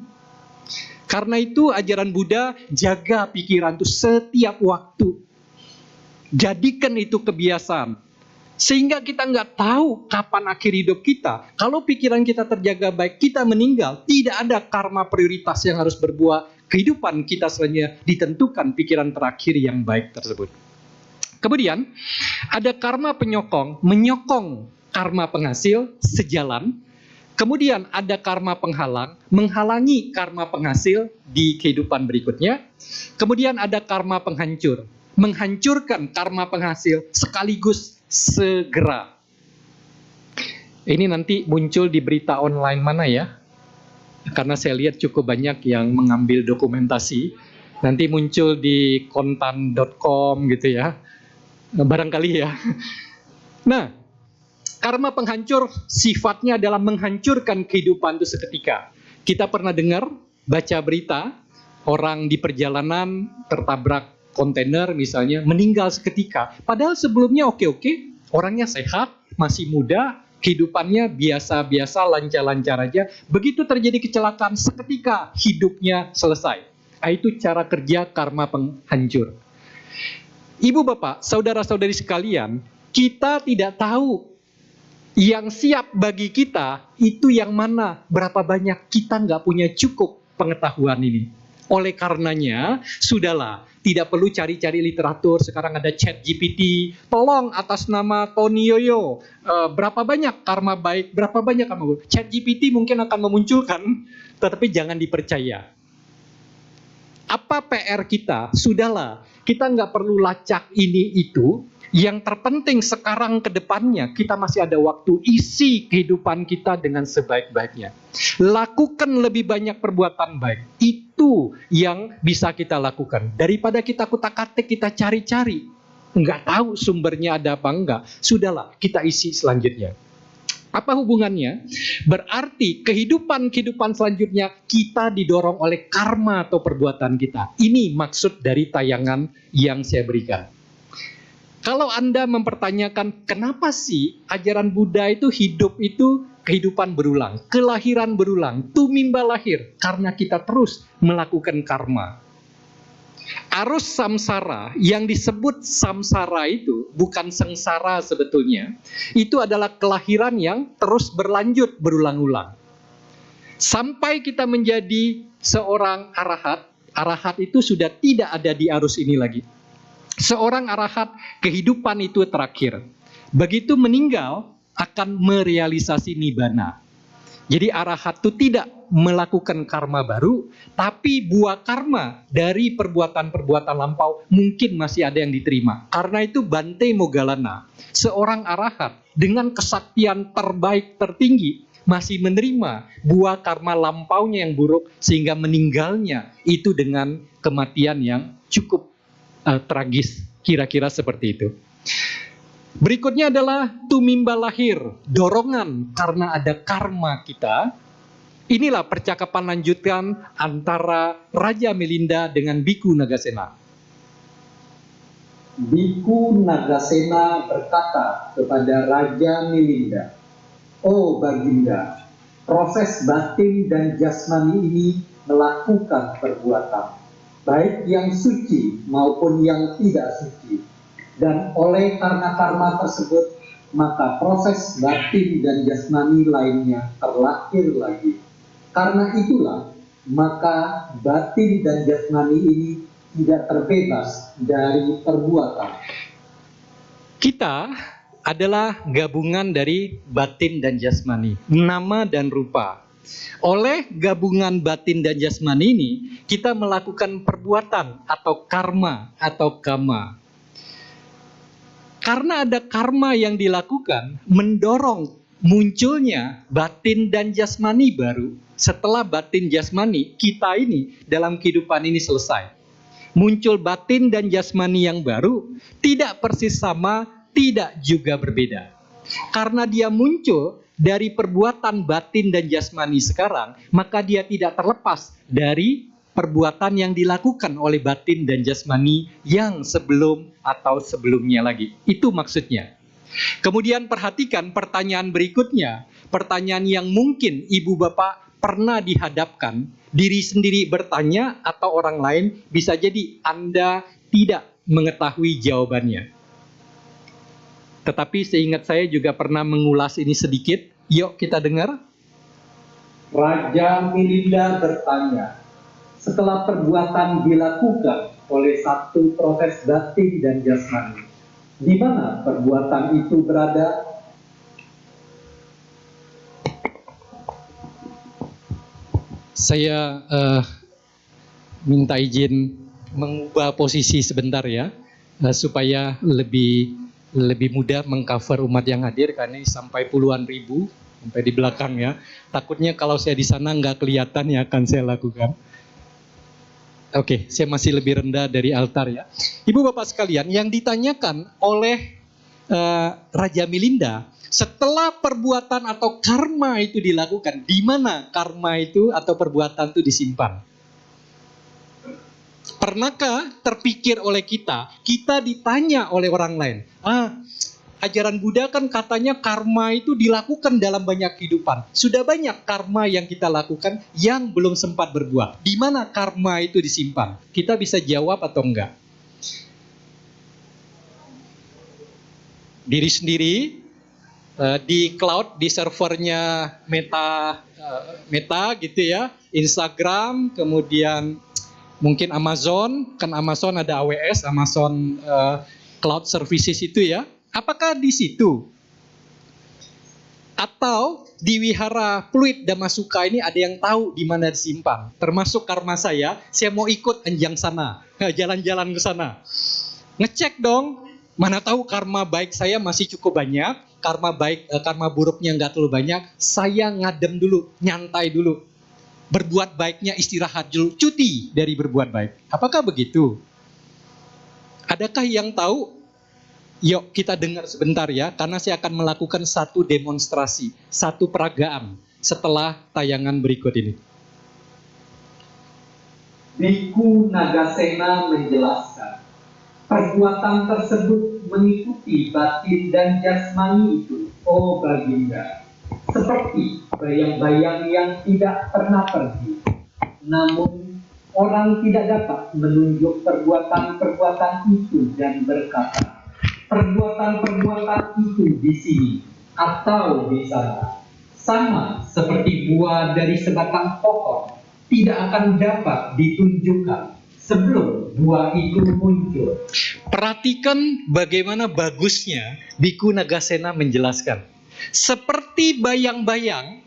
Karena itu ajaran Buddha, jaga pikiran itu setiap waktu. Jadikan itu kebiasaan. Sehingga kita nggak tahu kapan akhir hidup kita. Kalau pikiran kita terjaga baik, kita meninggal, tidak ada karma prioritas yang harus berbuah. Kehidupan kita selanjutnya ditentukan pikiran terakhir yang baik tersebut. Kemudian, ada karma penyokong, menyokong karma penghasil sejalan. Kemudian ada karma penghalang, menghalangi karma penghasil di kehidupan berikutnya. Kemudian ada karma penghancur, menghancurkan karma penghasil sekaligus segera. Ini nanti muncul di berita online mana ya? Karena saya lihat cukup banyak yang mengambil dokumentasi. Nanti muncul di kontan.com gitu ya. Barangkali ya. Nah, karma penghancur sifatnya adalah menghancurkan kehidupan itu seketika. Kita pernah dengar, baca berita, orang di perjalanan tertabrak kontainer misalnya, meninggal seketika. Padahal sebelumnya oke-oke, orangnya sehat, masih muda, kehidupannya biasa-biasa, lancar-lancar aja. Begitu terjadi kecelakaan, seketika hidupnya selesai. Itu cara kerja karma penghancur. Ibu bapak, saudara-saudari sekalian, kita tidak tahu yang siap bagi kita itu yang mana. Berapa banyak kita nggak punya cukup pengetahuan ini. Oleh karenanya, sudahlah, tidak perlu cari-cari literatur. Sekarang ada ChatGPT, tolong atas nama Tony Yoyo, berapa banyak karma baik, berapa banyak karma buruk. ChatGPT mungkin akan memunculkan, tetapi jangan dipercaya. Apa PR kita? Sudahlah, kita nggak perlu lacak ini itu. Yang terpenting sekarang ke depannya, kita masih ada waktu, isi kehidupan kita dengan sebaik-baiknya. Lakukan lebih banyak perbuatan baik. Itu yang bisa kita lakukan. Daripada kita kutak-katik, kita cari-cari. Nggak tahu sumbernya ada apa enggak. Sudahlah, kita isi selanjutnya. Apa hubungannya? Berarti kehidupan selanjutnya kita didorong oleh karma atau perbuatan kita. Ini maksud dari tayangan yang saya berikan. Kalau Anda mempertanyakan kenapa sih ajaran Buddha itu hidup itu kehidupan berulang, kelahiran berulang, tumimba lahir, karena kita terus melakukan karma. Arus samsara, yang disebut samsara itu bukan sengsara sebetulnya, itu adalah kelahiran yang terus berlanjut berulang-ulang. Sampai kita menjadi seorang arahat, arahat itu sudah tidak ada di arus ini lagi. Seorang arahat, kehidupan itu terakhir. Begitu meninggal, akan merealisasi nibbana. Jadi arahat itu tidak melakukan karma baru, tapi buah karma dari perbuatan-perbuatan lampau mungkin masih ada yang diterima. Karena itu Bante Moggallana, seorang arahat dengan kesaktian terbaik tertinggi, masih menerima buah karma lampaunya yang buruk, sehingga meninggalnya itu dengan kematian yang cukup tragis, kira-kira seperti itu. Berikutnya adalah tumimba lahir, dorongan karena ada karma kita. Inilah percakapan lanjutan antara Raja Milinda dengan Biku Nagasena. Biku Nagasena berkata kepada Raja Milinda, "Oh Baginda, proses batin dan jasmani ini melakukan perbuatan, baik yang suci maupun yang tidak suci. Dan oleh karena karma tersebut, maka proses batin dan jasmani lainnya terlahir lagi. Karena itulah, maka batin dan jasmani ini tidak terbebas dari perbuatan." Kita adalah gabungan dari batin dan jasmani, nama dan rupa. Oleh gabungan batin dan jasmani ini, kita melakukan perbuatan atau karma atau kama. Karena ada karma yang dilakukan, mendorong munculnya batin dan jasmani baru. Setelah batin jasmani, kita ini dalam kehidupan ini selesai. Muncul batin dan jasmani yang baru, tidak persis sama, tidak juga berbeda. Karena dia muncul dari perbuatan batin dan jasmani sekarang, maka dia tidak terlepas dari perbuatan yang dilakukan oleh batin dan jasmani yang sebelum atau sebelumnya lagi. Itu maksudnya. Kemudian perhatikan pertanyaan berikutnya. Pertanyaan yang mungkin ibu bapak pernah dihadapkan, diri sendiri bertanya atau orang lain, bisa jadi Anda tidak mengetahui jawabannya. Tetapi seingat saya juga pernah mengulas ini sedikit. Yuk kita dengar. Raja Milinda bertanya, setelah perbuatan dilakukan oleh satu proses batin dan jasmani, di mana perbuatan itu berada? Saya minta izin mengubah posisi sebentar ya, supaya lebih mudah mengcover umat yang hadir, karena ini sampai puluhan ribu sampai di belakang ya. Takutnya kalau saya di sana nggak kelihatan yang akan saya lakukan. Oke, saya masih lebih rendah dari altar ya. Ibu bapak sekalian, yang ditanyakan oleh Raja Milinda, setelah perbuatan atau karma itu dilakukan, di mana karma itu atau perbuatan itu disimpan? Pernahkah terpikir oleh kita ditanya oleh orang lain, Ajaran Buddha kan katanya karma itu dilakukan dalam banyak kehidupan. Sudah banyak karma yang kita lakukan yang belum sempat berbuah. Di mana karma itu disimpan? Kita bisa jawab atau enggak? Diri sendiri, di cloud, di servernya Meta gitu ya, Instagram, kemudian mungkin Amazon, kan Amazon ada AWS, Amazon Cloud Services itu ya. Apakah di situ? Atau di wihara Pluit Damasuka ini ada yang tahu di mana disimpan? Termasuk karma saya mau ikut anjang sana, jalan-jalan ke sana. Ngecek dong, mana tahu karma baik saya masih cukup banyak, karma buruknya nggak terlalu banyak, saya ngadem dulu, nyantai dulu. Berbuat baiknya istirahat dulu, cuti dari berbuat baik. Apakah begitu? Adakah yang tahu? Yuk kita dengar sebentar ya, karena saya akan melakukan satu demonstrasi, satu peragaan setelah tayangan berikut ini. Biku Nagasena menjelaskan, perbuatan tersebut mengikuti batin dan jasmani itu, oh Baginda, seperti bayang-bayang yang tidak pernah pergi. Namun orang tidak dapat menunjuk perbuatan-perbuatan itu dan berkata, perbuatan-perbuatan itu di sini atau di sana, sama seperti buah dari sebatang pohon, tidak akan dapat ditunjukkan sebelum buah itu muncul. Perhatikan bagaimana bagusnya Biku Nagasena menjelaskan. Seperti bayang-bayang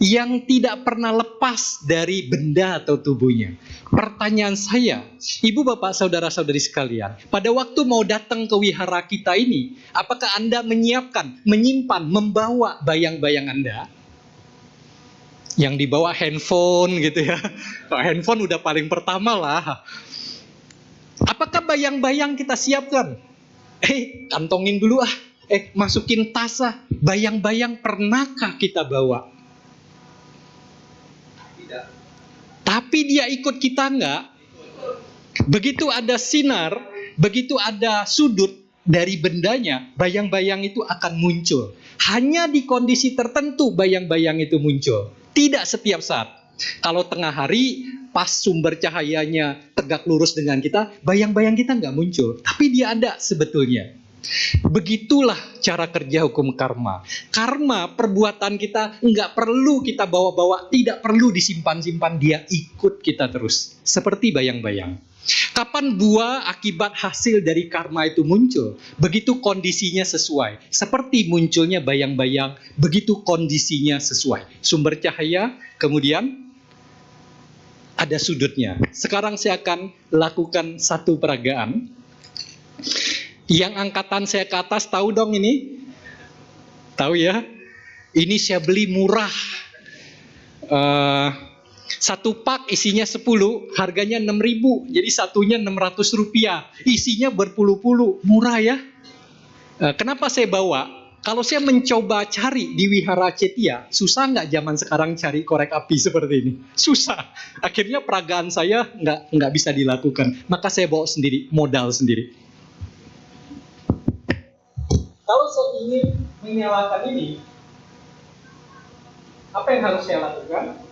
yang tidak pernah lepas dari benda atau tubuhnya. Pertanyaan saya, ibu bapak saudara-saudari sekalian, pada waktu mau datang ke wihara kita ini, apakah Anda menyiapkan, menyimpan, membawa bayang-bayang Anda? Yang dibawa handphone gitu ya. Handphone udah paling pertama lah. Apakah bayang-bayang kita siapkan? Kantongin dulu ah. Masukin tas ah. Bayang-bayang pernahkah kita bawa? Tidak. Tapi dia ikut kita enggak? Begitu ada sinar, begitu ada sudut dari bendanya, bayang-bayang itu akan muncul. Hanya di kondisi tertentu bayang-bayang itu muncul. Tidak setiap saat. Kalau tengah hari, pas sumber cahayanya tegak lurus dengan kita, bayang-bayang kita nggak muncul. Tapi dia ada sebetulnya. Begitulah cara kerja hukum karma. Karma, perbuatan kita nggak perlu kita bawa-bawa, tidak perlu disimpan-simpan, dia ikut kita terus. Seperti bayang-bayang. Kapan buah akibat hasil dari karma itu muncul? Begitu kondisinya sesuai. Seperti munculnya bayang-bayang, begitu kondisinya sesuai. Sumber cahaya, kemudian ada sudutnya. Sekarang saya akan lakukan satu peragaan. Yang angkatan saya ke atas tahu dong ini? Tahu ya? Ini saya beli murah. Satu pak isinya 10, harganya 6.000. Jadi satunya 600 rupiah. Isinya berpuluh-puluh. Murah ya? Kenapa saya bawa? Kalau saya mencoba cari di Wihara Cetia, susah nggak zaman sekarang cari korek api seperti ini? Susah. Akhirnya peragaan saya nggak bisa dilakukan. Maka saya bawa sendiri, modal sendiri. Kalau saya ingin menyalakan ini, apa yang harus saya lakukan?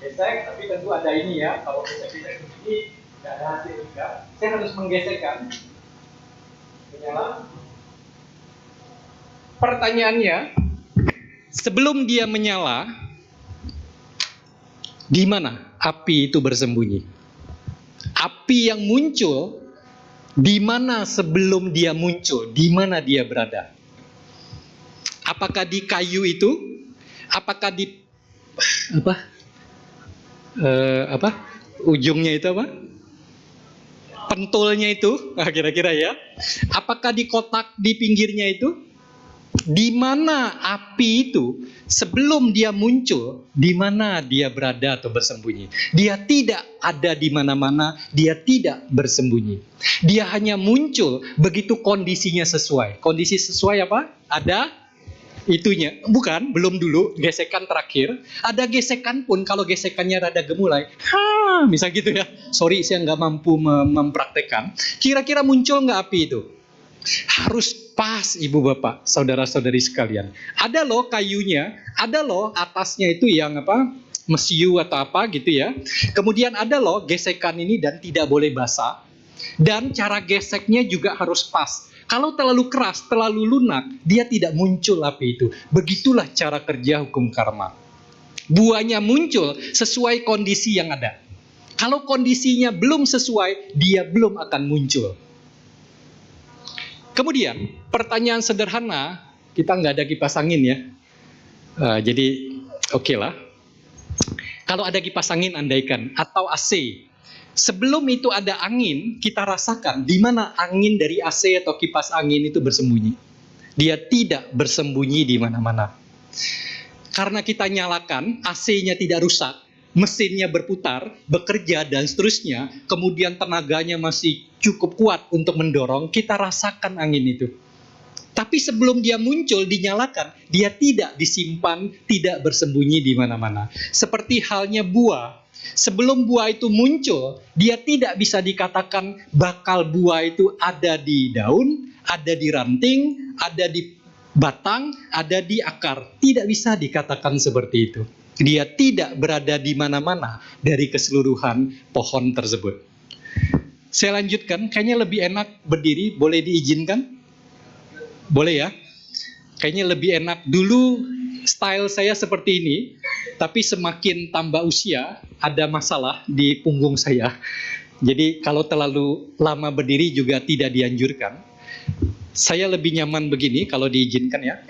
Gesek, tapi tentu ada ini ya. Kalau saya gesek begini, tidak ada hasil juga. Saya harus menggesekkan. Menyala. Pertanyaannya, sebelum dia menyala, di mana api itu bersembunyi? Api yang muncul, di mana sebelum dia muncul? Di mana dia berada? Apakah di kayu itu? Apakah di ujungnya itu apa? Pentulnya itu, kira-kira ya. Apakah di kotak di pinggirnya itu? Di mana api itu sebelum dia muncul, di mana dia berada atau bersembunyi? Dia tidak ada di mana-mana, dia tidak bersembunyi. Dia hanya muncul begitu kondisinya sesuai. Kondisi sesuai apa? Ada itunya. Bukan, belum dulu, gesekan terakhir. Ada gesekan pun kalau gesekannya rada gemulai. Misal gitu ya. Sorry, saya nggak mampu mempraktekkan. Kira-kira muncul nggak api itu? Harus pas, ibu bapak, saudara-saudari sekalian. Ada loh kayunya, ada loh atasnya itu yang mesiu atau apa gitu ya. Kemudian ada loh gesekan ini dan tidak boleh basah. Dan cara geseknya juga harus pas. Kalau terlalu keras, terlalu lunak, dia tidak muncul api itu. Begitulah cara kerja hukum karma. Buahnya muncul sesuai kondisi yang ada. Kalau kondisinya belum sesuai, dia belum akan muncul. Kemudian, pertanyaan sederhana, kita nggak ada kipas angin ya. Jadi, oke lah. Kalau ada kipas angin, andaikan, atau AC. Sebelum itu ada angin, kita rasakan di mana angin dari AC atau kipas angin itu bersembunyi. Dia tidak bersembunyi di mana-mana. Karena kita nyalakan, AC-nya tidak rusak, mesinnya berputar, bekerja, dan seterusnya, kemudian tenaganya masih cukup kuat untuk mendorong, kita rasakan angin itu. Tapi sebelum dia muncul, dinyalakan, dia tidak disimpan, tidak bersembunyi di mana-mana. Seperti halnya buah. Sebelum buah itu muncul, dia tidak bisa dikatakan bakal buah itu ada di daun, ada di ranting, ada di batang, ada di akar. Tidak bisa dikatakan seperti itu. Dia tidak berada di mana-mana dari keseluruhan pohon tersebut. Saya lanjutkan, kayaknya lebih enak berdiri, boleh diizinkan? Boleh ya? Kayaknya lebih enak. Dulu style saya seperti ini, tapi semakin tambah usia, ada masalah di punggung saya. Jadi kalau terlalu lama berdiri juga tidak dianjurkan. Saya lebih nyaman begini kalau diizinkan ya.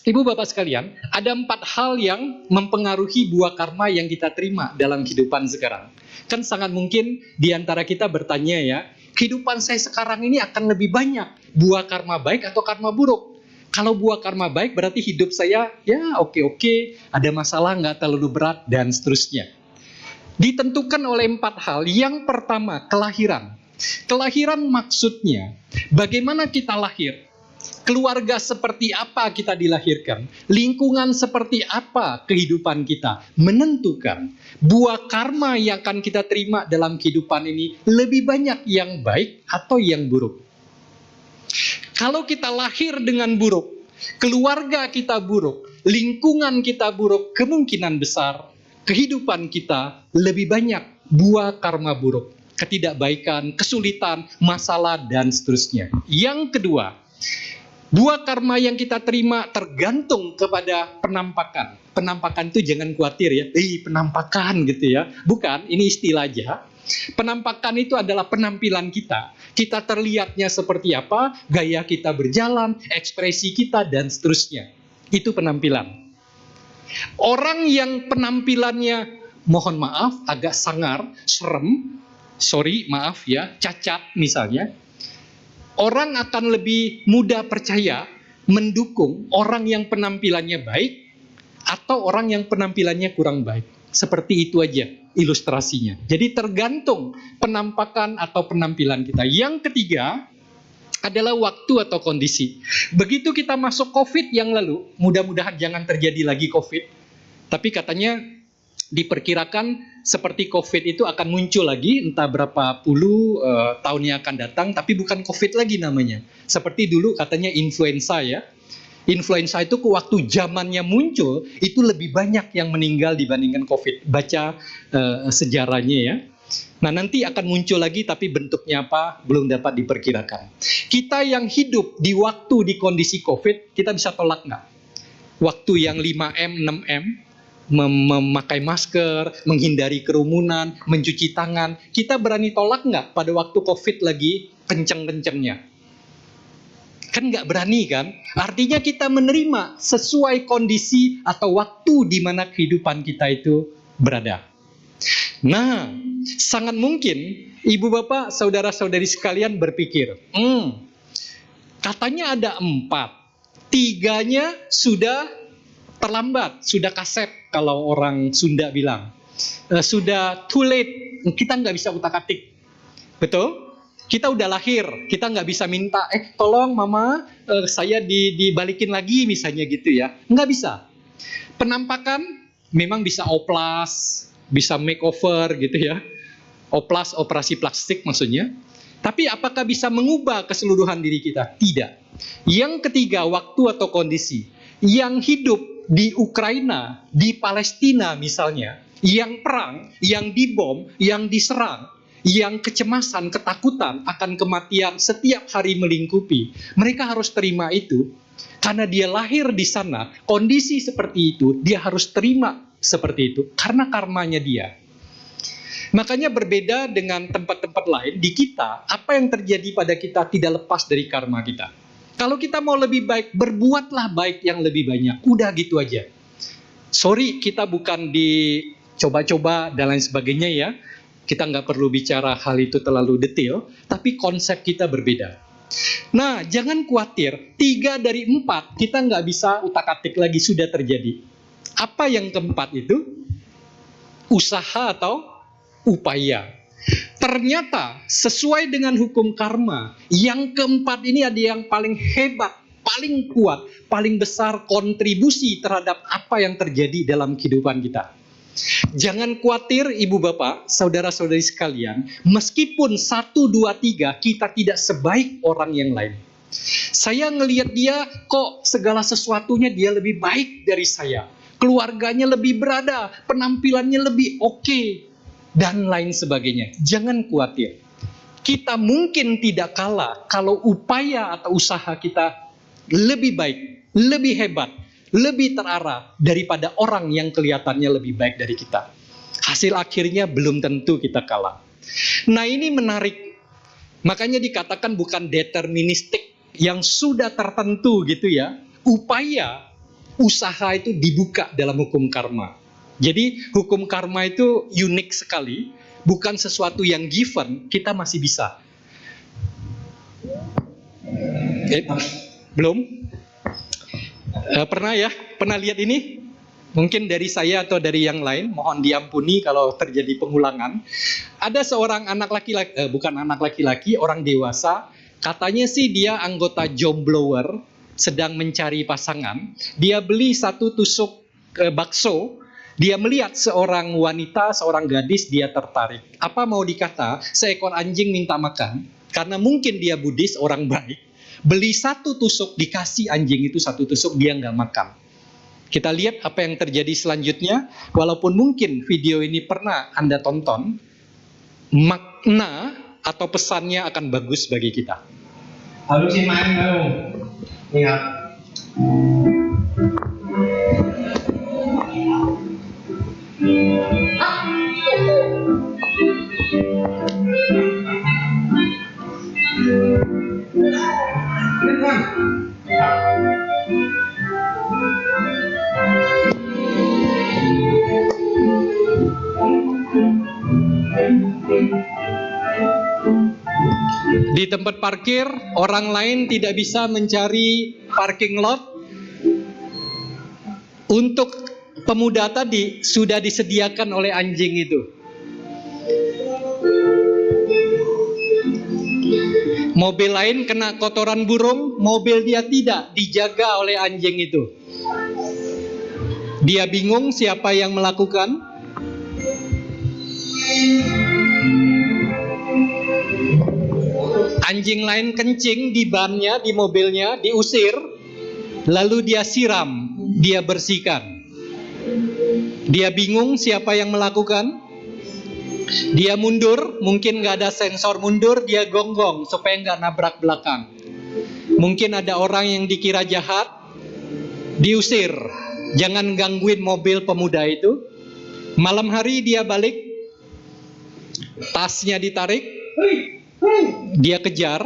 Ibu bapak sekalian, ada 4 hal yang mempengaruhi buah karma yang kita terima dalam kehidupan sekarang. Kan sangat mungkin di antara kita bertanya ya, kehidupan saya sekarang ini akan lebih banyak buah karma baik atau karma buruk. Kalau buah karma baik berarti hidup saya ya oke, ada masalah nggak terlalu berat dan seterusnya. Ditentukan oleh 4 hal. Yang pertama, kelahiran. Kelahiran maksudnya bagaimana kita lahir. Keluarga seperti apa kita dilahirkan, lingkungan seperti apa kehidupan kita, menentukan buah karma yang akan kita terima dalam kehidupan ini lebih banyak yang baik atau yang buruk. Kalau kita lahir dengan buruk, keluarga kita buruk, lingkungan kita buruk, kemungkinan besar kehidupan kita lebih banyak buah karma buruk, ketidakbaikan, kesulitan, masalah, dan seterusnya. Yang kedua, buah karma yang kita terima tergantung kepada penampakan. Penampakan itu jangan khawatir ya, penampakan gitu ya. Bukan, ini istilah aja. Penampakan itu adalah penampilan kita. Kita terlihatnya seperti apa, gaya kita berjalan, ekspresi kita, dan seterusnya. Itu penampilan. Orang yang penampilannya, mohon maaf, agak sangar, serem, cacat misalnya, orang akan lebih mudah percaya mendukung orang yang penampilannya baik atau orang yang penampilannya kurang baik. Seperti itu aja ilustrasinya. Jadi tergantung penampakan atau penampilan kita. Yang ketiga adalah waktu atau kondisi. Begitu kita masuk COVID yang lalu, mudah-mudahan jangan terjadi lagi COVID. Tapi katanya diperkirakan seperti COVID itu akan muncul lagi entah berapa puluh tahun yang akan datang, tapi bukan COVID lagi namanya. Seperti dulu katanya influenza ya. Influenza itu ke waktu zamannya muncul itu lebih banyak yang meninggal dibandingkan COVID. Baca sejarahnya ya. Nah nanti akan muncul lagi tapi bentuknya apa belum dapat diperkirakan. Kita yang hidup di waktu di kondisi COVID, kita bisa tolak nggak? Waktu yang 5M, 6M, memakai masker, menghindari kerumunan, mencuci tangan. Kita berani tolak nggak pada waktu COVID lagi kenceng-kencengnya? Kan nggak berani kan? Artinya kita menerima sesuai kondisi atau waktu di mana kehidupan kita itu berada. Nah, sangat mungkin ibu bapak, saudara-saudari sekalian berpikir, katanya ada 4, 3-nya sudah terlambat, sudah kasep kalau orang Sunda bilang. Sudah too late, kita nggak bisa utak-atik. Betul? Kita udah lahir, kita nggak bisa minta, tolong mama, saya dibalikin lagi misalnya gitu ya. Nggak bisa. Penampakan memang bisa oplas, bisa makeover gitu ya. Oplas, operasi plastik maksudnya. Tapi apakah bisa mengubah keseluruhan diri kita? Tidak. Yang ketiga, waktu atau kondisi. Yang hidup di Ukraina, di Palestina misalnya, yang perang, yang dibom, yang diserang, yang kecemasan, ketakutan akan kematian setiap hari melingkupi. Mereka harus terima itu. Karena dia lahir di sana, kondisi seperti itu, dia harus terima seperti itu. Karena karmanya dia. Makanya berbeda dengan tempat-tempat lain, di kita, apa yang terjadi pada kita tidak lepas dari karma kita. Kalau kita mau lebih baik, berbuatlah baik yang lebih banyak. Udah gitu aja. Sorry, kita bukan dicoba-coba dan lain sebagainya ya. Kita nggak perlu bicara hal itu terlalu detail, tapi konsep kita berbeda. Nah, jangan khawatir, 3 dari 4 kita nggak bisa utak-atik lagi, sudah terjadi. Apa yang keempat itu? Usaha atau upaya. Ternyata sesuai dengan hukum karma, yang keempat ini ada yang paling hebat, paling kuat, paling besar kontribusi terhadap apa yang terjadi dalam kehidupan kita. Jangan khawatir ibu bapak, saudara-saudari sekalian, meskipun 1, 2, 3 kita tidak sebaik orang yang lain. Saya ngelihat dia kok segala sesuatunya dia lebih baik dari saya. Keluarganya lebih berada, penampilannya lebih oke, dan lain sebagainya. Jangan khawatir. Kita mungkin tidak kalah kalau upaya atau usaha kita lebih baik, lebih hebat, lebih terarah daripada orang yang kelihatannya lebih baik dari kita. Hasil akhirnya belum tentu kita kalah. Nah, ini menarik. Makanya dikatakan bukan deterministik yang sudah tertentu gitu ya. Upaya, usaha itu dibuka dalam hukum karma. Jadi hukum karma itu unik sekali, bukan sesuatu yang given, kita masih bisa. Belum? Pernah lihat ini? Mungkin dari saya atau dari yang lain, mohon diampuni kalau terjadi pengulangan. Ada seorang anak laki-laki, orang dewasa, katanya sih dia anggota jomblower, sedang mencari pasangan. Dia beli 1 tusuk bakso. Dia melihat seorang wanita, seorang gadis, dia tertarik. Apa mau dikata, seekor anjing minta makan. Karena mungkin dia Buddhis, orang baik. Beli 1 tusuk, dikasih anjing itu 1 tusuk, dia nggak makan. Kita lihat apa yang terjadi selanjutnya. Walaupun mungkin video ini pernah Anda tonton, makna atau pesannya akan bagus bagi kita. Harus main dulu. Ingat. Di tempat parkir, orang lain tidak bisa mencari parking lot. Untuk pemuda tadi sudah disediakan oleh anjing itu. Mobil lain kena kotoran burung, mobil dia tidak, dijaga oleh anjing itu. Dia bingung siapa yang melakukan. Anjing lain kencing di bannya, di mobilnya, diusir, lalu dia siram, dia bersihkan. Dia bingung siapa yang melakukan. Dia mundur, mungkin nggak ada sensor mundur, dia gonggong supaya nggak nabrak belakang. Mungkin ada orang yang dikira jahat, diusir, jangan gangguin mobil pemuda itu. Malam hari dia balik, tasnya ditarik, dia kejar.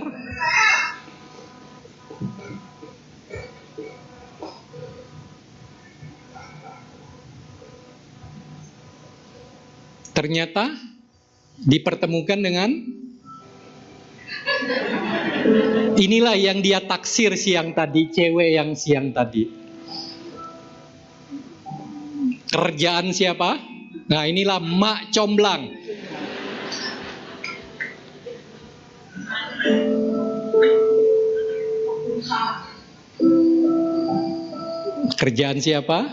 Ternyata dipertemukan dengan inilah yang dia taksir siang tadi, cewek yang siang tadi. Kerjaan siapa? Nah, inilah mak comblang. Kerjaan siapa?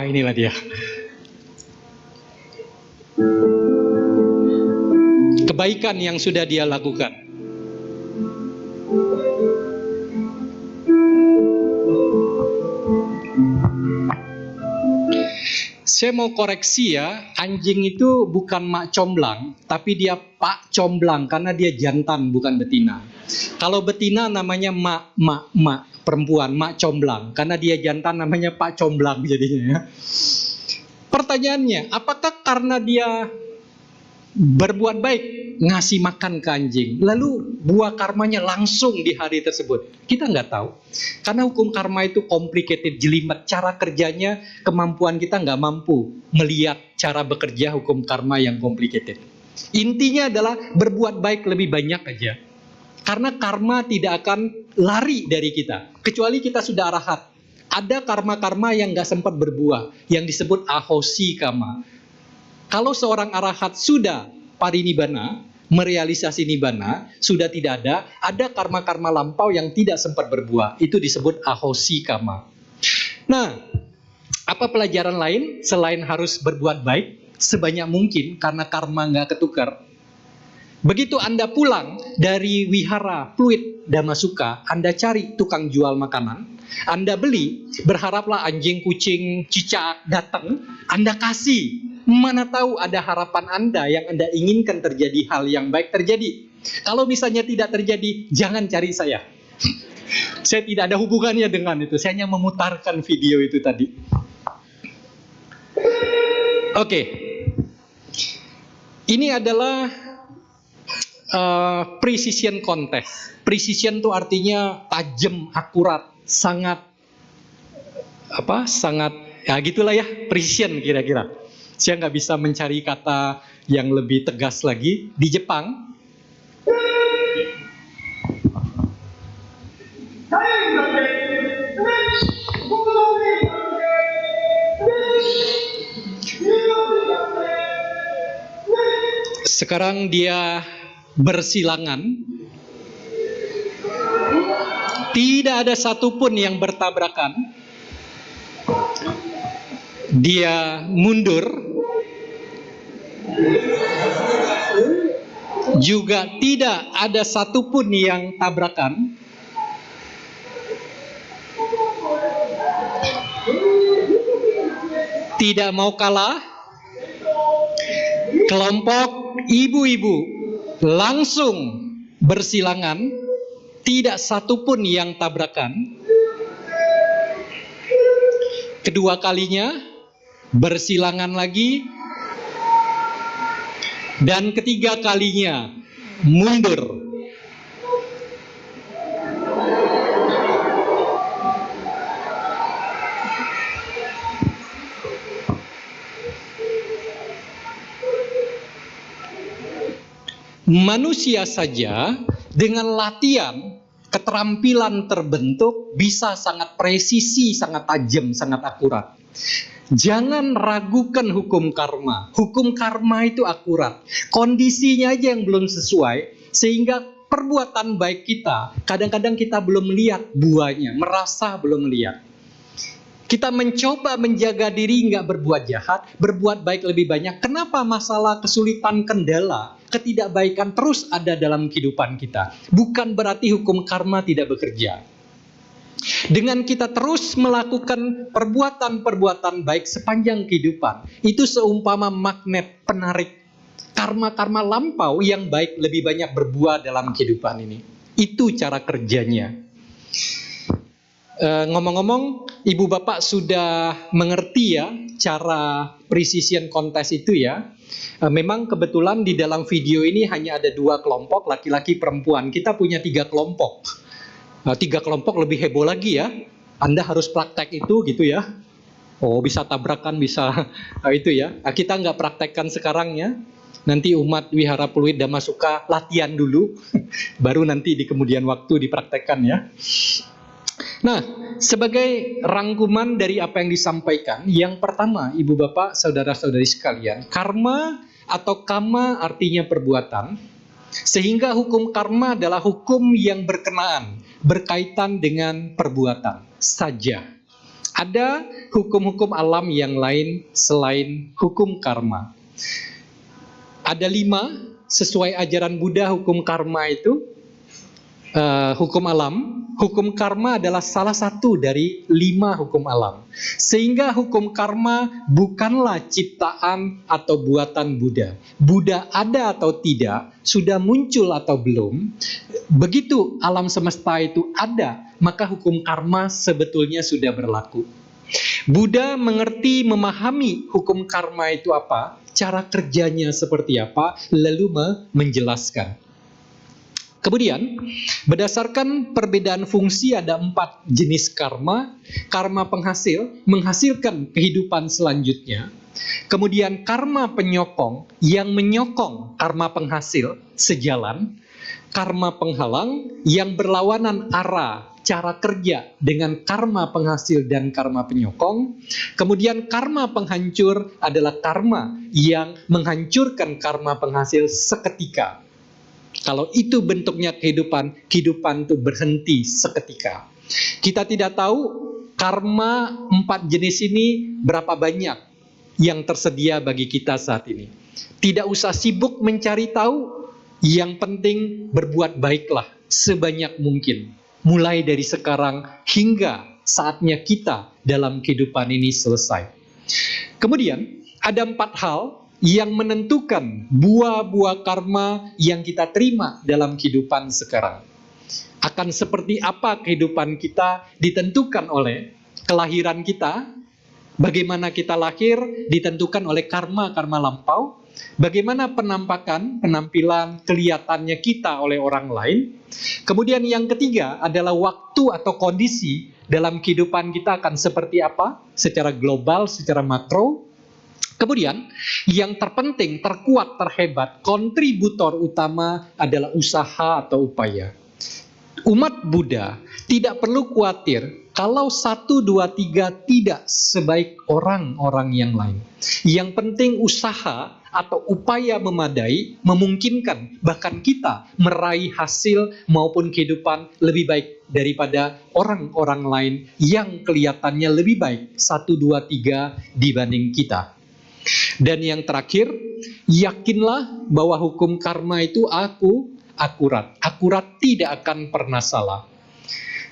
Inilah dia. kebaikan yang sudah dia lakukan. Saya mau koreksi ya, anjing itu bukan mak comblang, tapi dia pak comblang karena dia jantan bukan betina. Kalau betina namanya mak perempuan, mak comblang, karena dia jantan namanya pak comblang jadinya ya. Pertanyaannya, apakah karena dia berbuat baik, ngasih makan ke anjing, lalu buah karmanya langsung di hari tersebut? Kita nggak tahu. Karena hukum karma itu complicated, jelimet. Cara kerjanya, kemampuan kita nggak mampu melihat cara bekerja hukum karma yang complicated. Intinya adalah berbuat baik lebih banyak aja. Karena karma tidak akan lari dari kita, kecuali kita sudah arahat. Ada karma-karma yang nggak sempat berbuah, yang disebut ahosi karma. Kalau seorang arahat sudah parinibbana, merealisasi nibbana, sudah tidak ada karma-karma lampau yang tidak sempat berbuah. Itu disebut ahosi karma. Nah, apa pelajaran lain selain harus berbuat baik sebanyak mungkin karena karma nggak ketukar? Begitu Anda pulang dari wihara Pluit Damasuka, Anda cari tukang jual makanan, Anda beli, berharaplah anjing, kucing, cicak datang, Anda kasih. Mana tahu ada harapan Anda yang Anda inginkan terjadi hal yang baik terjadi. Kalau misalnya tidak terjadi, jangan cari saya. Saya tidak ada hubungannya dengan itu. Saya hanya memutarkan video itu tadi. Oke. Ini adalah precision contest. Precision itu artinya tajam, akurat, sangat ya gitulah ya, precision kira-kira. Saya nggak bisa mencari kata yang lebih tegas lagi. Di Jepang, sekarang dia bersilangan. Tidak ada satupun yang bertabrakan. Dia mundur, juga tidak ada satupun yang tabrakan. Tidak mau kalah, kelompok ibu-ibu langsung bersilangan, tidak satupun yang tabrakan. Kedua kalinya bersilangan lagi, dan ketiga kalinya mundur. Manusia saja dengan latihan, keterampilan terbentuk bisa sangat presisi, sangat tajam, sangat akurat. Jangan ragukan hukum karma. Hukum karma itu akurat. Kondisinya aja yang belum sesuai, sehingga perbuatan baik kita, kadang-kadang kita belum lihat buahnya, merasa belum lihat. Kita mencoba menjaga diri nggak berbuat jahat, berbuat baik lebih banyak. Kenapa masalah, kesulitan, kendala, ketidakbaikan terus ada dalam kehidupan kita? Bukan berarti hukum karma tidak bekerja. Dengan kita terus melakukan perbuatan-perbuatan baik sepanjang kehidupan, itu seumpama magnet penarik karma-karma lampau yang baik lebih banyak berbuah dalam kehidupan ini. Itu cara kerjanya. Ngomong-ngomong, ibu bapak sudah mengerti ya cara precision contest itu ya. Memang kebetulan di dalam video ini hanya ada 2 kelompok, laki-laki perempuan. Kita punya 3 kelompok. 3 kelompok lebih heboh lagi ya. Anda harus praktek itu gitu ya. Oh, bisa tabrakan, bisa itu ya. Kita nggak praktekkan sekarang ya. Nanti umat Wihara Pluit Damasuka latihan dulu, baru nanti di kemudian waktu dipraktekkan ya. Nah, sebagai rangkuman dari apa yang disampaikan, yang pertama, ibu bapak, saudara-saudari sekalian, karma atau kama artinya perbuatan, sehingga hukum karma adalah hukum yang berkenaan, berkaitan dengan perbuatan saja. Ada hukum-hukum alam yang lain selain hukum karma. Ada 5 sesuai ajaran Buddha, hukum karma itu hukum alam. Hukum karma adalah salah satu dari 5 hukum alam. Sehingga hukum karma bukanlah ciptaan atau buatan Buddha. Buddha ada atau tidak, sudah muncul atau belum, begitu alam semesta itu ada, maka hukum karma sebetulnya sudah berlaku. Buddha mengerti, memahami hukum karma itu apa, cara kerjanya seperti apa, lalu menjelaskan. Kemudian, berdasarkan perbedaan fungsi ada 4 jenis karma. Karma penghasil, menghasilkan kehidupan selanjutnya. Kemudian karma penyokong, yang menyokong karma penghasil sejalan. Karma penghalang, yang berlawanan arah cara kerja dengan karma penghasil dan karma penyokong. Kemudian karma penghancur adalah karma yang menghancurkan karma penghasil seketika. Kalau itu bentuknya kehidupan, kehidupan itu berhenti seketika. Kita tidak tahu karma 4 jenis ini berapa banyak yang tersedia bagi kita saat ini. Tidak usah sibuk mencari tahu, yang penting berbuat baiklah sebanyak mungkin. Mulai dari sekarang hingga saatnya kita dalam kehidupan ini selesai. Kemudian ada 4 hal yang menentukan buah-buah karma yang kita terima dalam kehidupan sekarang. Akan seperti apa kehidupan kita ditentukan oleh kelahiran kita, bagaimana kita lahir ditentukan oleh karma-karma lampau, bagaimana penampilan, kelihatannya kita oleh orang lain. Kemudian yang ketiga adalah waktu atau kondisi dalam kehidupan kita akan seperti apa, secara global, secara makro. Kemudian yang terpenting, terkuat, terhebat, kontributor utama adalah usaha atau upaya. Umat Buddha tidak perlu khawatir kalau 1, 2, 3 tidak sebaik orang-orang yang lain. Yang penting usaha atau upaya memadai, memungkinkan bahkan kita meraih hasil maupun kehidupan lebih baik daripada orang-orang lain yang kelihatannya lebih baik 1, 2, 3 dibanding kita. Dan yang terakhir, yakinlah bahwa hukum karma itu akurat. Akurat tidak akan pernah salah.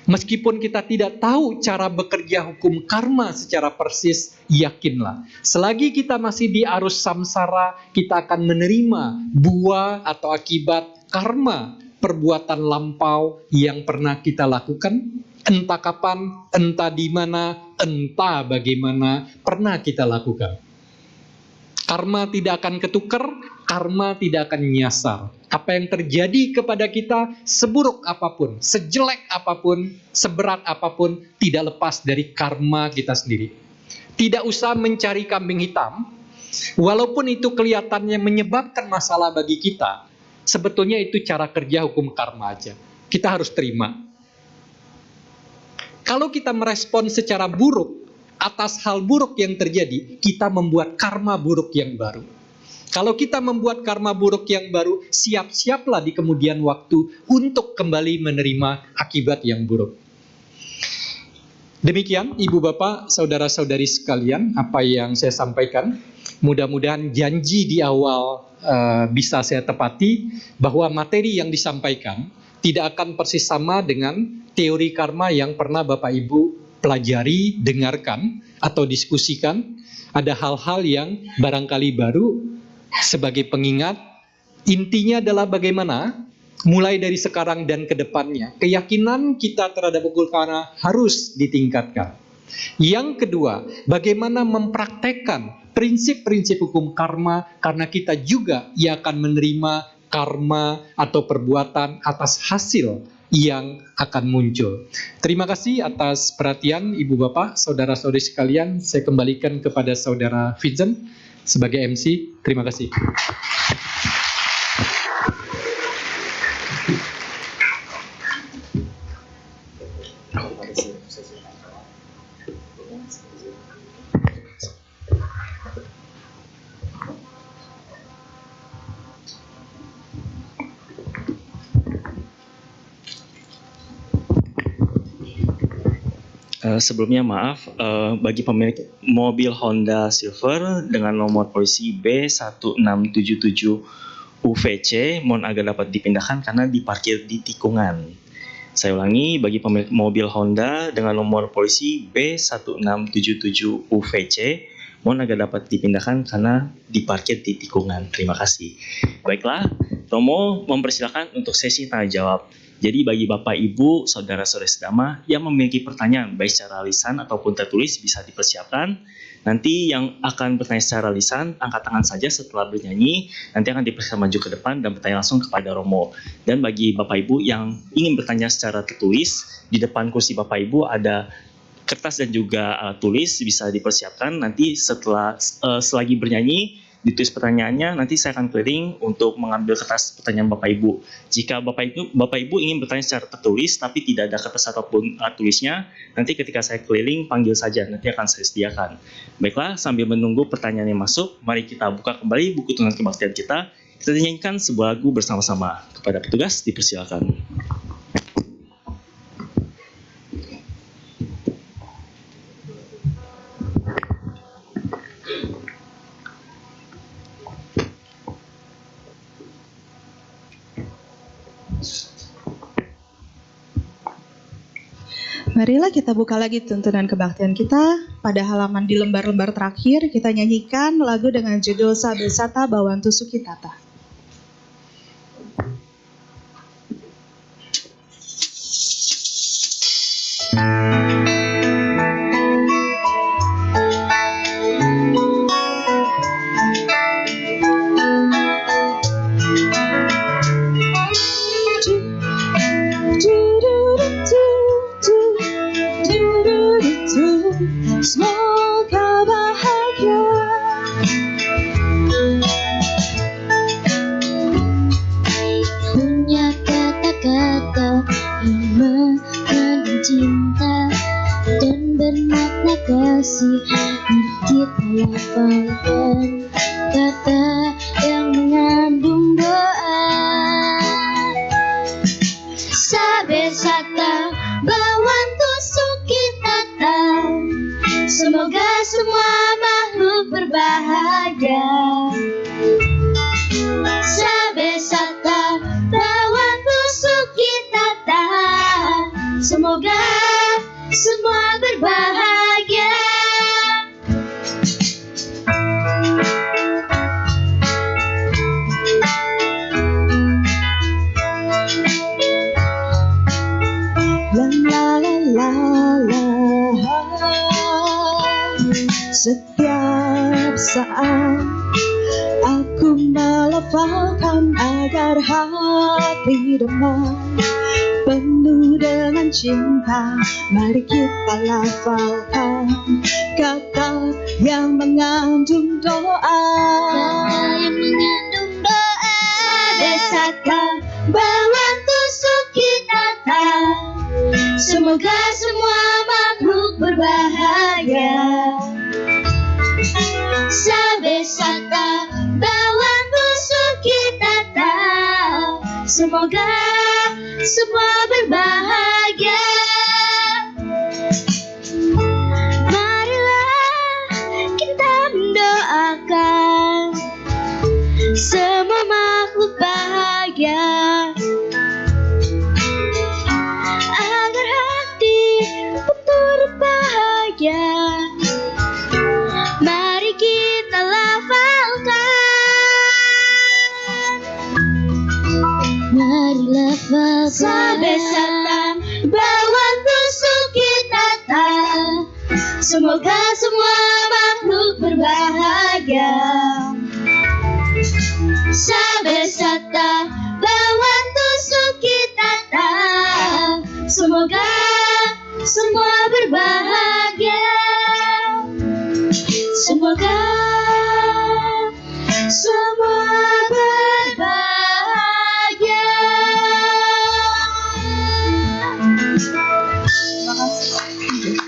Meskipun kita tidak tahu cara bekerja hukum karma secara persis, yakinlah. Selagi kita masih di arus samsara, kita akan menerima buah atau akibat karma perbuatan lampau yang pernah kita lakukan. Entah kapan, entah di mana, entah bagaimana, pernah kita lakukan. Karma tidak akan ketukar, karma tidak akan nyasar. Apa yang terjadi kepada kita, seburuk apapun, sejelek apapun, seberat apapun, tidak lepas dari karma kita sendiri. Tidak usah mencari kambing hitam, walaupun itu kelihatannya menyebabkan masalah bagi kita, sebetulnya itu cara kerja hukum karma aja. Kita harus terima. Kalau kita merespon secara buruk atas hal buruk yang terjadi, kita membuat karma buruk yang baru. Kalau kita membuat karma buruk yang baru, siap-siaplah di kemudian waktu untuk kembali menerima akibat yang buruk. Demikian Ibu Bapak, Saudara-saudari sekalian, apa yang saya sampaikan. Mudah-mudahan janji di awal bisa saya tepati, bahwa materi yang disampaikan tidak akan persis sama dengan teori karma yang pernah Bapak Ibu pelajari, dengarkan, atau diskusikan. Ada hal-hal yang barangkali baru. Sebagai pengingat, intinya adalah bagaimana mulai dari sekarang dan ke depannya keyakinan kita terhadap hukum karma harus ditingkatkan. Yang kedua, bagaimana mempraktekkan prinsip-prinsip hukum karma, karena kita juga yang akan menerima karma atau perbuatan atas hasil yang akan muncul. Terima kasih atas perhatian Ibu Bapak, Saudara-saudari sekalian. Saya kembalikan kepada Saudara Vincent sebagai MC. Terima kasih. Sebelumnya maaf, bagi pemilik mobil Honda Silver dengan nomor polisi B1677 UVC mohon agar dapat dipindahkan karena diparkir di tikungan. Saya ulangi, bagi pemilik mobil Honda dengan nomor polisi B1677 UVC, mohon agar dapat dipindahkan karena diparkir di tikungan. Terima kasih. Baiklah, Romo mempersilakan untuk sesi tanya jawab. Jadi bagi Bapak, Ibu, Saudara-saudara sedama yang memiliki pertanyaan baik secara lisan ataupun tertulis bisa dipersiapkan. Nanti yang akan bertanya secara lisan, angkat tangan saja setelah bernyanyi. Nanti akan dipersilakan maju ke depan dan bertanya langsung kepada Romo. Dan bagi Bapak Ibu yang ingin bertanya secara tertulis, di depan kursi Bapak Ibu ada kertas dan juga alat tulis, bisa dipersiapkan. Nanti setelah selagi bernyanyi, ditulis pertanyaannya, nanti saya akan keliling untuk mengambil kertas pertanyaan Bapak Ibu. Jika Bapak Ibu ingin bertanya secara tertulis tapi tidak ada kertas ataupun tulisnya, nanti ketika saya keliling panggil saja, nanti akan saya sediakan. Baiklah, sambil menunggu pertanyaan yang masuk, mari kita buka kembali buku tuntunan kebaktian kita. Kita nyanyikan sebuah lagu bersama-sama. Kepada petugas dipersilakan. Marilah kita buka lagi tuntunan kebaktian kita. Pada halaman di lembar-lembar terakhir, kita nyanyikan lagu dengan judul Sabesata Bawantu Sukitata. Semoga bahagia. Punya kata-kata yang mengandung cinta dan bermakna kasih, kita lafalkan kata yang mengandung doa. Sabesata Bawantu Sukitata, semoga semua makhluk berbahagia. Sabesata Bawantu Sukitata, semoga semua berbahagia. La la la la la. Setiap saat aku melafalkan agar hati damai penuh dengan cinta. Mari kita lafalkan kata yang mengandung doa. Kata yang mengandung doa. Sabesata Bawantu Sukitata, semoga semua makhluk berbahagia. Sabesata Bawantu Sukitata, semoga semua berbahagia. Marilah kita mendoakan semua makhluk bahagia, agar hati betul bahagia. Mari kita lafalkan, mari lafalkan. Sabesata Bawantu Sukitata, semoga semua makhluk berbahagia. Sabesata Bawantu Sukitata, semoga semua berbahagia. Semoga semua berbahagia. Terima kasih.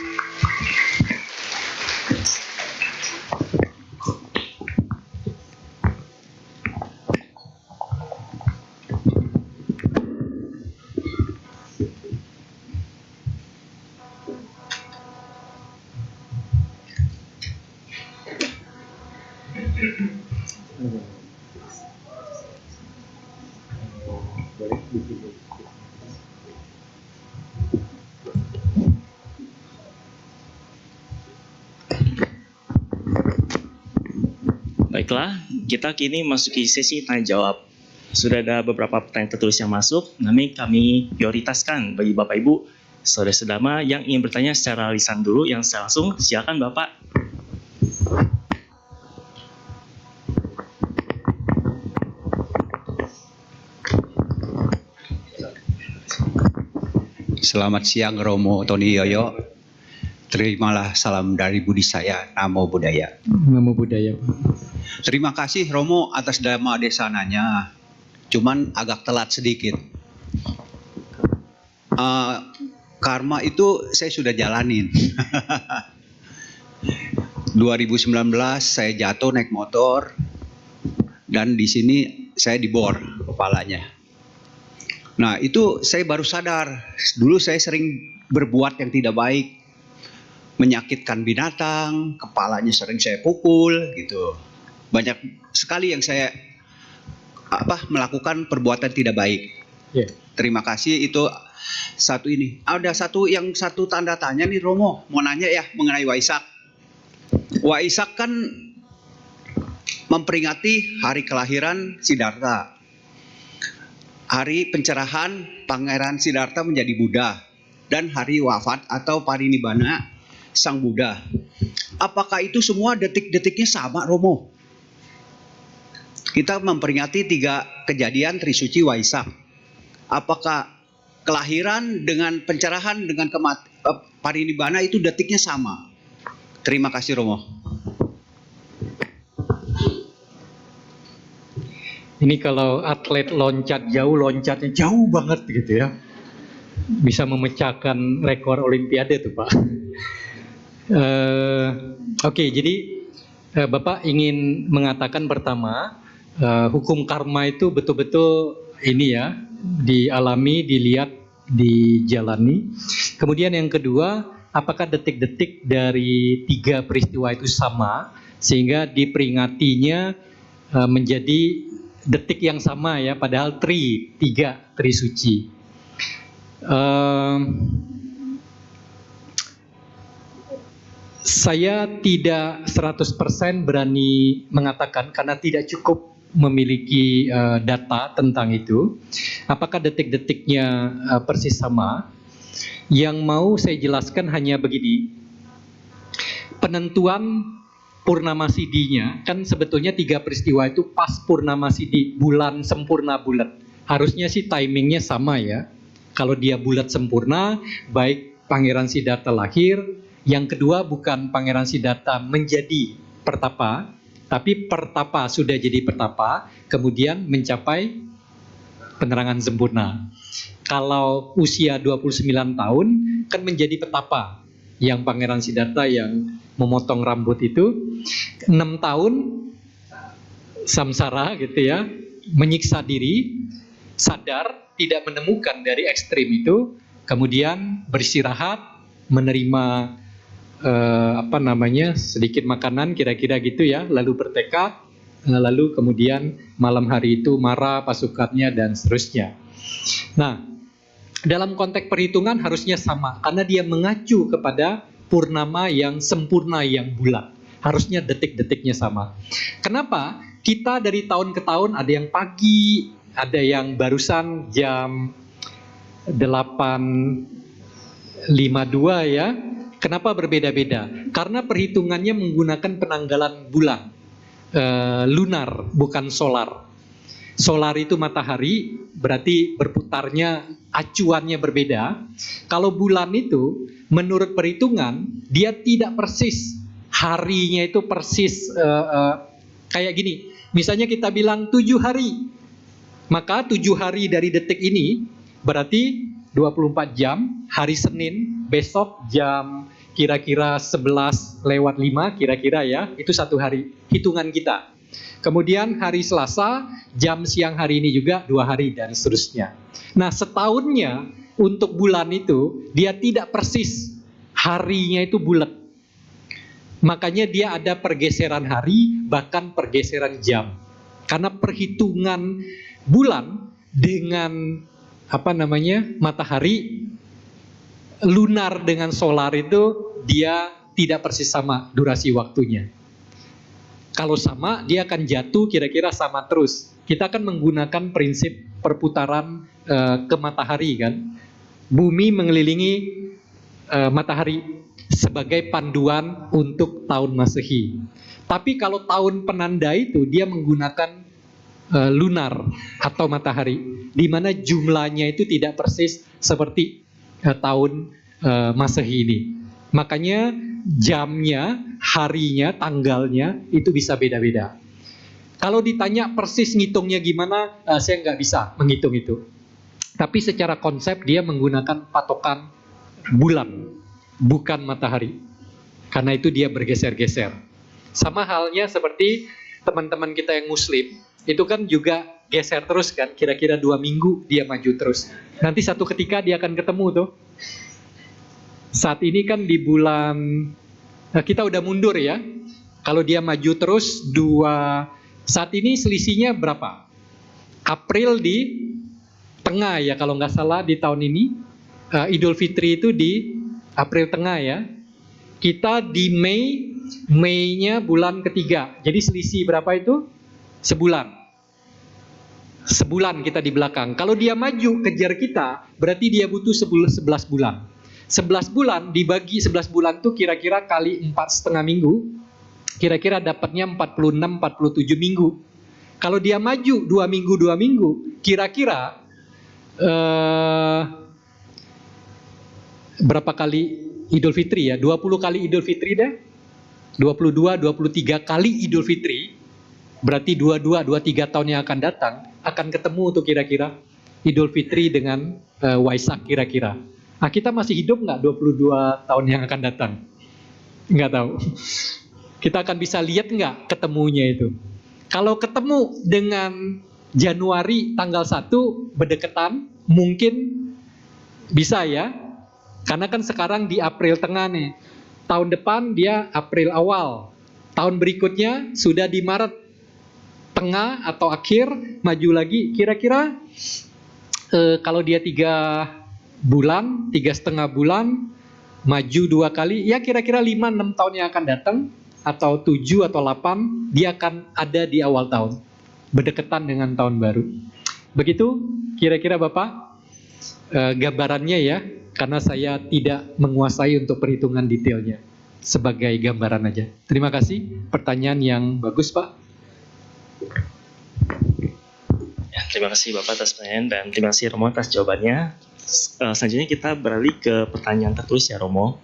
Baiklah, kita kini masuki sesi tanya jawab. Sudah ada beberapa pertanyaan tertulis yang masuk, namun kami prioritaskan bagi Bapak Ibu, saudara-saudara yang ingin bertanya secara lisan dulu, yang langsung silakan Bapak. Selamat siang Romo Tony Yoyo. Terimalah salam dari budi saya, Namo Buddhaya. Namo Buddhaya, Pak. Terima kasih Romo atas Dhamma Desananya. Cuman agak telat sedikit. Karma itu saya sudah jalanin. 2019 saya jatuh naik motor dan di sini saya dibor kepalanya. Nah itu saya baru sadar, dulu saya sering berbuat yang tidak baik, menyakitkan binatang, kepalanya sering saya pukul gitu. Banyak sekali yang saya melakukan perbuatan tidak baik. Yeah. Terima kasih itu satu ini. Ada satu tanda tanya nih Romo, mau nanya ya mengenai Waisak. Waisak kan memperingati hari kelahiran Siddhartha. Hari pencerahan Pangeran Siddhartha menjadi Buddha dan hari wafat atau parinibbana Sang Buddha. Apakah itu semua detik-detiknya sama Romo? Kita memperingati 3 kejadian Trisuci Waisak. Apakah kelahiran dengan pencerahan dengan parinibbana itu detiknya sama? Terima kasih Romo. Ini kalau atlet loncat jauh, loncatnya jauh banget gitu ya. Bisa memecahkan rekor olimpiade tuh Pak. Oke, jadi Bapak ingin mengatakan pertama, hukum karma itu betul-betul ini ya, dialami, dilihat, dijalani. Kemudian yang kedua, apakah detik-detik dari 3 peristiwa itu sama, sehingga diperingatinya menjadi detik yang sama ya, padahal 3 Trisuci. Saya tidak 100% berani mengatakan karena tidak cukup memiliki data tentang itu. Apakah detik-detiknya persis sama? Yang mau saya jelaskan hanya begini. Penentuan Purnama Siddhinya, kan sebetulnya 3 peristiwa itu pas Purnama Siddhi, bulan sempurna bulat. Harusnya sih timingnya sama ya. Kalau dia bulat sempurna, baik Pangeran Siddhartha lahir, yang kedua bukan Pangeran Siddhartha menjadi pertapa, tapi pertapa sudah jadi pertapa, kemudian mencapai penerangan sempurna. Kalau usia 29 tahun, kan menjadi petapa. Yang Pangeran Siddhartha yang memotong rambut itu 6 tahun samsara gitu ya, menyiksa diri, sadar tidak menemukan dari ekstrim itu, kemudian beristirahat, menerima sedikit makanan kira-kira gitu ya, lalu bertekad, lalu kemudian malam hari itu marah pasukannya dan seterusnya. Nah, dalam konteks perhitungan harusnya sama karena dia mengacu kepada purnama yang sempurna yang bulat. Harusnya detik-detiknya sama. Kenapa? Kita dari tahun ke tahun ada yang pagi, ada yang barusan jam 8.52 ya. Kenapa berbeda-beda? Karena perhitungannya menggunakan penanggalan bulan, lunar bukan solar. Solar itu matahari, berarti berputarnya, acuannya berbeda. Kalau bulan itu, menurut perhitungan, dia tidak persis. Harinya itu persis kayak gini. Misalnya kita bilang 7 hari. Maka 7 hari dari detik ini, berarti 24 jam, hari Senin, besok jam kira-kira 11:05, kira-kira ya, itu 1 hari, hitungan kita. Kemudian hari Selasa, jam siang hari ini juga 2 hari dan seterusnya. Nah setahunnya untuk bulan itu dia tidak persis, harinya itu bulat. Makanya dia ada pergeseran hari, bahkan pergeseran jam. Karena perhitungan bulan dengan matahari, lunar dengan solar itu dia tidak persis sama durasi waktunya. Kalau sama, dia akan jatuh kira-kira sama terus. Kita akan menggunakan prinsip perputaran ke matahari kan. Bumi mengelilingi matahari sebagai panduan untuk tahun Masehi. Tapi kalau tahun penanda itu dia menggunakan lunar atau matahari, di mana jumlahnya itu tidak persis seperti tahun Masehi ini. Makanya jamnya, harinya, tanggalnya itu bisa beda-beda. Kalau ditanya persis ngitungnya gimana, saya nggak bisa menghitung itu. Tapi secara konsep dia menggunakan patokan bulan, bukan matahari. Karena itu dia bergeser-geser. Sama halnya seperti teman-teman kita yang muslim, itu kan juga geser terus kan, kira-kira 2 minggu dia maju terus. Nanti satu ketika dia akan ketemu tuh. Saat ini kan di bulan, kita udah mundur ya. Kalau dia maju terus saat ini selisihnya berapa? April di tengah ya kalau nggak salah di tahun ini. Idul Fitri itu di April tengah ya. Kita di Mei-nya bulan ketiga. Jadi selisih berapa itu? Sebulan kita di belakang. Kalau dia maju kejar kita, berarti dia butuh 11 bulan. 11 bulan dibagi 11 bulan tuh kira-kira kali 4,5 minggu, kira-kira dapatnya 46-47 minggu. Kalau dia maju 2 minggu, kira-kira berapa kali Idul Fitri ya? 20 kali Idul Fitri deh. 22-23 kali Idul Fitri. Berarti 22-23 tahun yang akan datang akan ketemu tuh kira-kira Idul Fitri dengan Waisak kira-kira. Nah, kita masih hidup nggak 22 tahun yang akan datang? Nggak tahu. Kita akan bisa lihat nggak ketemunya itu. Kalau ketemu dengan Januari tanggal 1 berdekatan, mungkin bisa ya. Karena kan sekarang di April tengah nih. Tahun depan dia April awal. Tahun berikutnya sudah di Maret tengah atau akhir, maju lagi. Kira-kira kalau dia 3,5 bulan, maju 2 kali, ya kira-kira 5-6 tahun yang akan datang, atau 7 atau 8, dia akan ada di awal tahun, berdekatan dengan tahun baru. Begitu kira-kira Bapak gambarannya ya, karena saya tidak menguasai untuk perhitungan detailnya, sebagai gambaran aja. Terima kasih, pertanyaan yang bagus Pak. Ya, terima kasih Bapak atas pertanyaan dan terima kasih Romo atas jawabannya. Selanjutnya kita beralih ke pertanyaan tertulis ya Romo.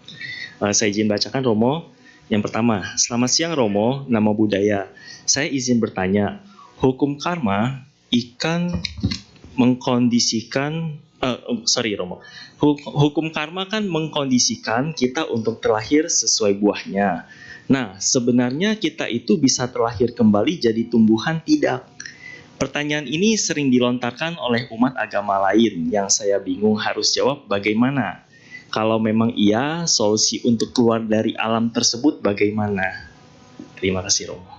Saya izin bacakan Romo. Yang pertama, selamat siang Romo, nama budaya. Saya izin bertanya, hukum karma ikan mengkondisikan, Romo. Hukum karma kan mengkondisikan kita untuk terlahir sesuai buahnya. Nah, sebenarnya kita itu bisa terlahir kembali jadi tumbuhan tidak? Pertanyaan ini sering dilontarkan oleh umat agama lain yang saya bingung harus jawab bagaimana. Kalau memang iya, solusi untuk keluar dari alam tersebut bagaimana? Terima kasih Romo.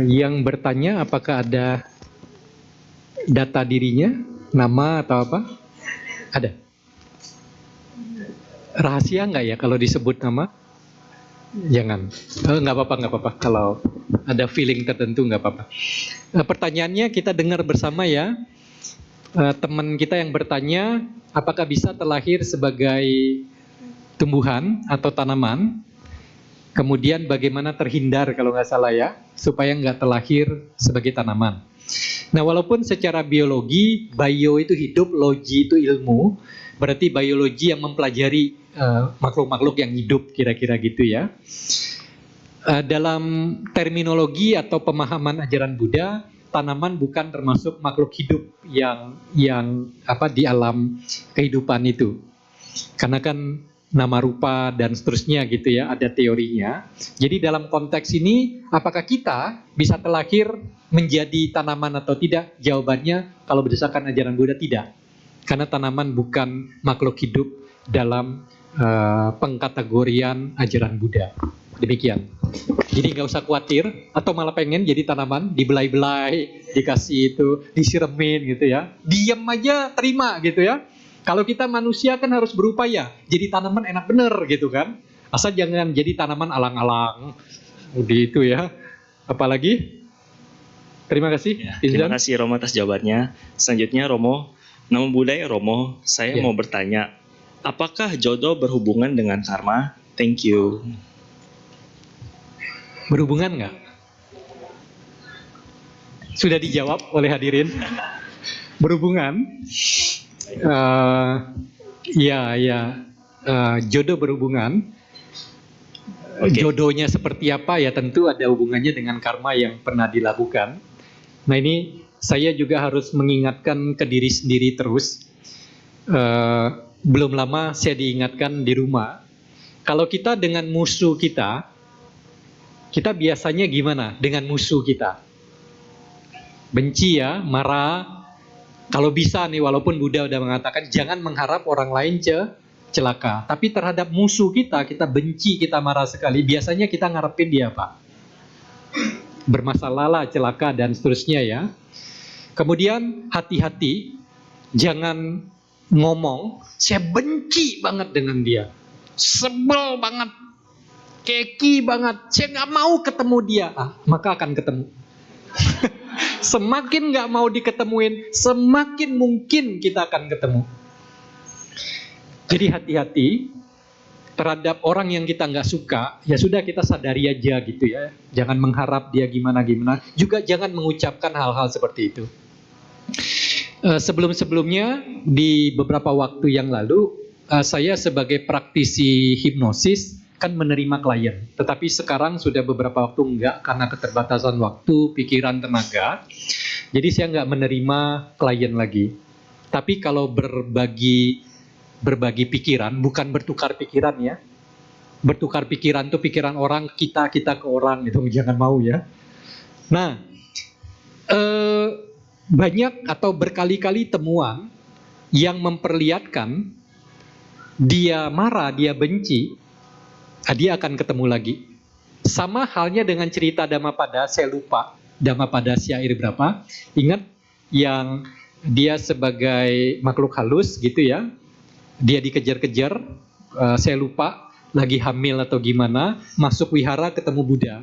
Yang bertanya apakah ada data dirinya, nama atau apa? Ada. Rahasia nggak ya kalau disebut nama? Jangan. Nggak apa-apa. Kalau ada feeling tertentu nggak apa-apa. Pertanyaannya kita dengar bersama ya. Teman kita yang bertanya, apakah bisa terlahir sebagai tumbuhan atau tanaman? Kemudian bagaimana terhindar kalau nggak salah ya, supaya nggak terlahir sebagai tanaman. Nah, walaupun secara biologi, bio itu hidup, logi itu ilmu, berarti biologi yang mempelajari makhluk-makhluk yang hidup, kira-kira gitu ya. Dalam terminologi atau pemahaman ajaran Buddha, tanaman bukan termasuk makhluk hidup yang di alam kehidupan itu. Karena kan nama rupa dan seterusnya gitu ya, ada teorinya. Jadi dalam konteks ini, apakah kita bisa terlahir menjadi tanaman atau tidak? Jawabannya kalau berdasarkan ajaran Buddha tidak. Karena tanaman bukan makhluk hidup dalam pengkategorian ajaran Buddha. Demikian. Jadi nggak usah khawatir, atau malah pengen jadi tanaman, dibelai-belai, dikasih itu, disiremin gitu ya. Diam aja, terima gitu ya. Kalau kita manusia kan harus berupaya, jadi tanaman enak bener gitu kan. Asal jangan jadi tanaman alang-alang. Udah itu ya. Apalagi? Terima kasih. Ya, terima Inzan. kasih Romo atas jawabannya. Selanjutnya Romo, nama budaya Romo, saya Ya. mau bertanya, apakah jodoh berhubungan dengan karma? Thank you. Berhubungan nggak? Sudah dijawab oleh hadirin. Berhubungan? Jodoh berhubungan. Oke. Jodohnya seperti apa ya tentu ada hubungannya dengan karma yang pernah dilakukan. Nah ini saya juga harus mengingatkan ke diri sendiri terus. Belum lama saya diingatkan di rumah. Kalau kita dengan musuh kita biasanya gimana dengan musuh kita? Benci ya, marah. Kalau bisa nih, walaupun Buddha udah mengatakan jangan mengharap orang lain celaka. Tapi terhadap musuh kita benci, kita marah sekali. Biasanya kita ngarepin dia apa? Bermasalah lah, celaka dan seterusnya ya. Kemudian hati-hati, jangan ngomong, saya benci banget dengan dia. Sebel banget, keki banget, saya nggak mau ketemu dia. Maka akan ketemu. Semakin nggak mau diketemuin, semakin mungkin kita akan ketemu. Jadi hati-hati terhadap orang yang kita nggak suka, ya sudah kita sadari aja gitu ya. Jangan mengharap dia gimana-gimana. Juga jangan mengucapkan hal-hal seperti itu. Sebelum-sebelumnya di beberapa waktu yang lalu, saya sebagai praktisi hipnosis kan menerima klien. Tetapi sekarang sudah beberapa waktu enggak karena keterbatasan waktu, pikiran, tenaga. Jadi saya enggak menerima klien lagi. Tapi kalau berbagi pikiran, bukan bertukar pikiran ya. Bertukar pikiran tuh pikiran orang, kita ke orang gitu, jangan mau ya. Nah, banyak atau berkali-kali temuan yang memperlihatkan dia marah, dia benci, dia akan ketemu lagi. Sama halnya dengan cerita Dhammapada, saya lupa Dhammapada syair berapa. Ingat yang dia sebagai makhluk halus gitu ya. Dia dikejar-kejar, saya lupa lagi hamil atau gimana, masuk wihara ketemu Buddha.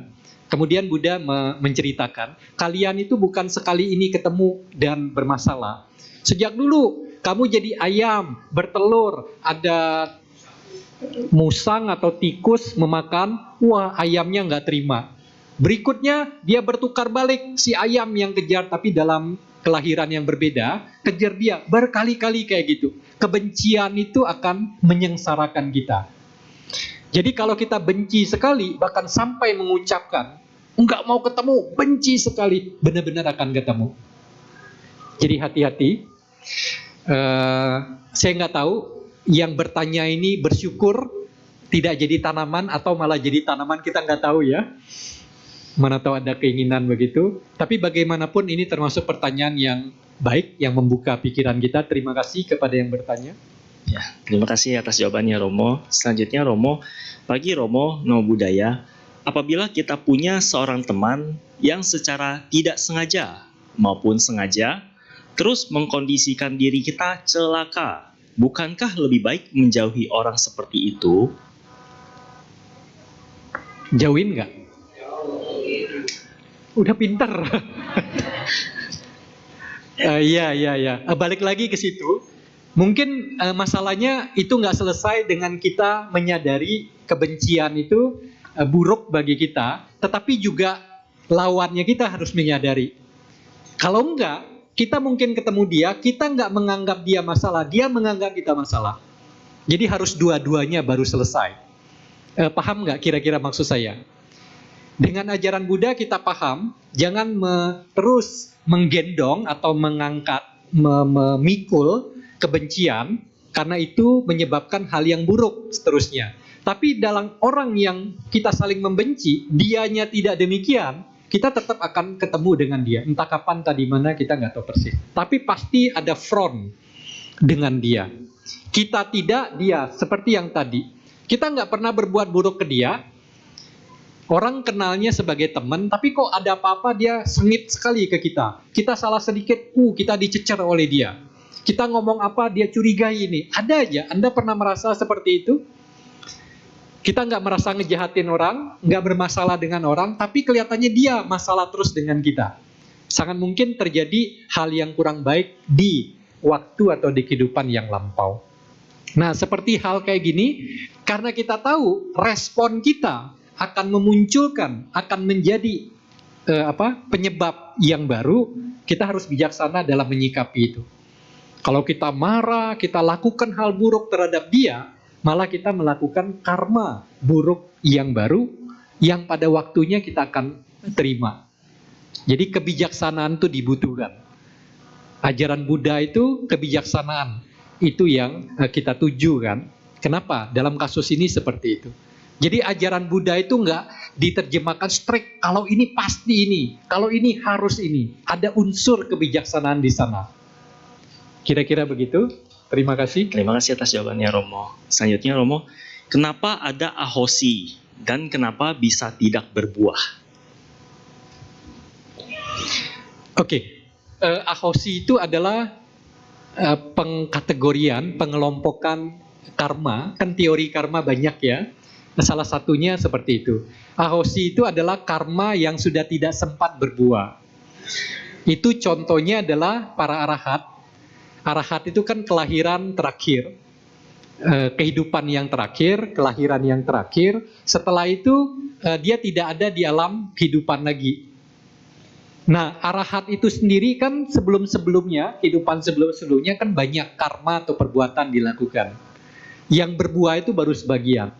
Kemudian Buddha menceritakan, kalian itu bukan sekali ini ketemu dan bermasalah. Sejak dulu kamu jadi ayam, bertelur, ada musang atau tikus memakan, wah ayamnya nggak terima. Berikutnya dia bertukar balik, si ayam yang kejar tapi dalam kelahiran yang berbeda, kejar dia berkali-kali kayak gitu. Kebencian itu akan menyengsarakan kita. Jadi kalau kita benci sekali, bahkan sampai mengucapkan, nggak mau ketemu, benci sekali, benar-benar akan ketemu. Jadi hati-hati. Saya nggak tahu yang bertanya ini bersyukur tidak jadi tanaman atau malah jadi tanaman, kita nggak tahu ya. Mana tahu ada keinginan begitu. Tapi bagaimanapun ini termasuk pertanyaan yang baik, yang membuka pikiran kita. Terima kasih kepada yang bertanya. Ya, terima kasih atas jawabannya Romo. Selanjutnya Romo, bagi Romo Namo Buddhaya, apabila kita punya seorang teman yang secara tidak sengaja maupun sengaja terus mengkondisikan diri kita celaka, bukankah lebih baik menjauhi orang seperti itu? Jauhin nggak? Udah pinter. Iya. Balik lagi ke situ. Mungkin masalahnya itu nggak selesai dengan kita menyadari kebencian itu buruk bagi kita, tetapi juga lawannya kita harus menyadari. Kalau enggak, kita mungkin ketemu dia, kita nggak menganggap dia masalah, dia menganggap kita masalah. Jadi harus dua-duanya baru selesai. Paham nggak kira-kira maksud saya? Dengan ajaran Buddha kita paham, jangan terus menggendong atau mengangkat, memikul kebencian, karena itu menyebabkan hal yang buruk seterusnya. Tapi dalam orang yang kita saling membenci, dianya tidak demikian, kita tetap akan ketemu dengan dia. Entah kapan, tadi mana, kita nggak tahu persis. Tapi pasti ada front dengan dia. Kita tidak, dia. Seperti yang tadi. Kita nggak pernah berbuat buruk ke dia. Orang kenalnya sebagai teman, tapi kok ada apa-apa dia sengit sekali ke kita. Kita salah sedikit, kita dicecer oleh dia. Kita ngomong apa, dia curigai ini. Ada aja, Anda pernah merasa seperti itu? Kita nggak merasa ngejahatin orang, nggak bermasalah dengan orang, tapi kelihatannya dia masalah terus dengan kita. Sangat mungkin terjadi hal yang kurang baik di waktu atau di kehidupan yang lampau. Nah, seperti hal kayak gini, karena kita tahu respon kita akan memunculkan, akan menjadi penyebab yang baru, kita harus bijaksana dalam menyikapi itu. Kalau kita marah, kita lakukan hal buruk terhadap dia, malah kita melakukan karma buruk yang baru, yang pada waktunya kita akan terima. Jadi kebijaksanaan itu dibutuhkan. Ajaran Buddha itu kebijaksanaan, itu yang kita tuju kan. Kenapa? Dalam kasus ini seperti itu. Jadi ajaran Buddha itu nggak diterjemahkan strict, kalau ini pasti ini, kalau ini harus ini. Ada unsur kebijaksanaan di sana. Kira-kira begitu. Terima kasih. Terima kasih atas jawabannya Romo. Selanjutnya Romo, kenapa ada ahosi dan kenapa bisa tidak berbuah? Oke. Ahosi itu adalah pengkategorian, pengelompokan karma. Kan teori karma banyak ya. Salah satunya seperti itu. Ahosi itu adalah karma yang sudah tidak sempat berbuah. Itu contohnya adalah para arahat. Arahat itu kan kelahiran terakhir, kehidupan yang terakhir, kelahiran yang terakhir. Setelah itu dia tidak ada di alam kehidupan lagi. Nah, arahat itu sendiri kan sebelum-sebelumnya, kehidupan sebelum-sebelumnya kan banyak karma atau perbuatan dilakukan. Yang berbuah itu baru sebagian.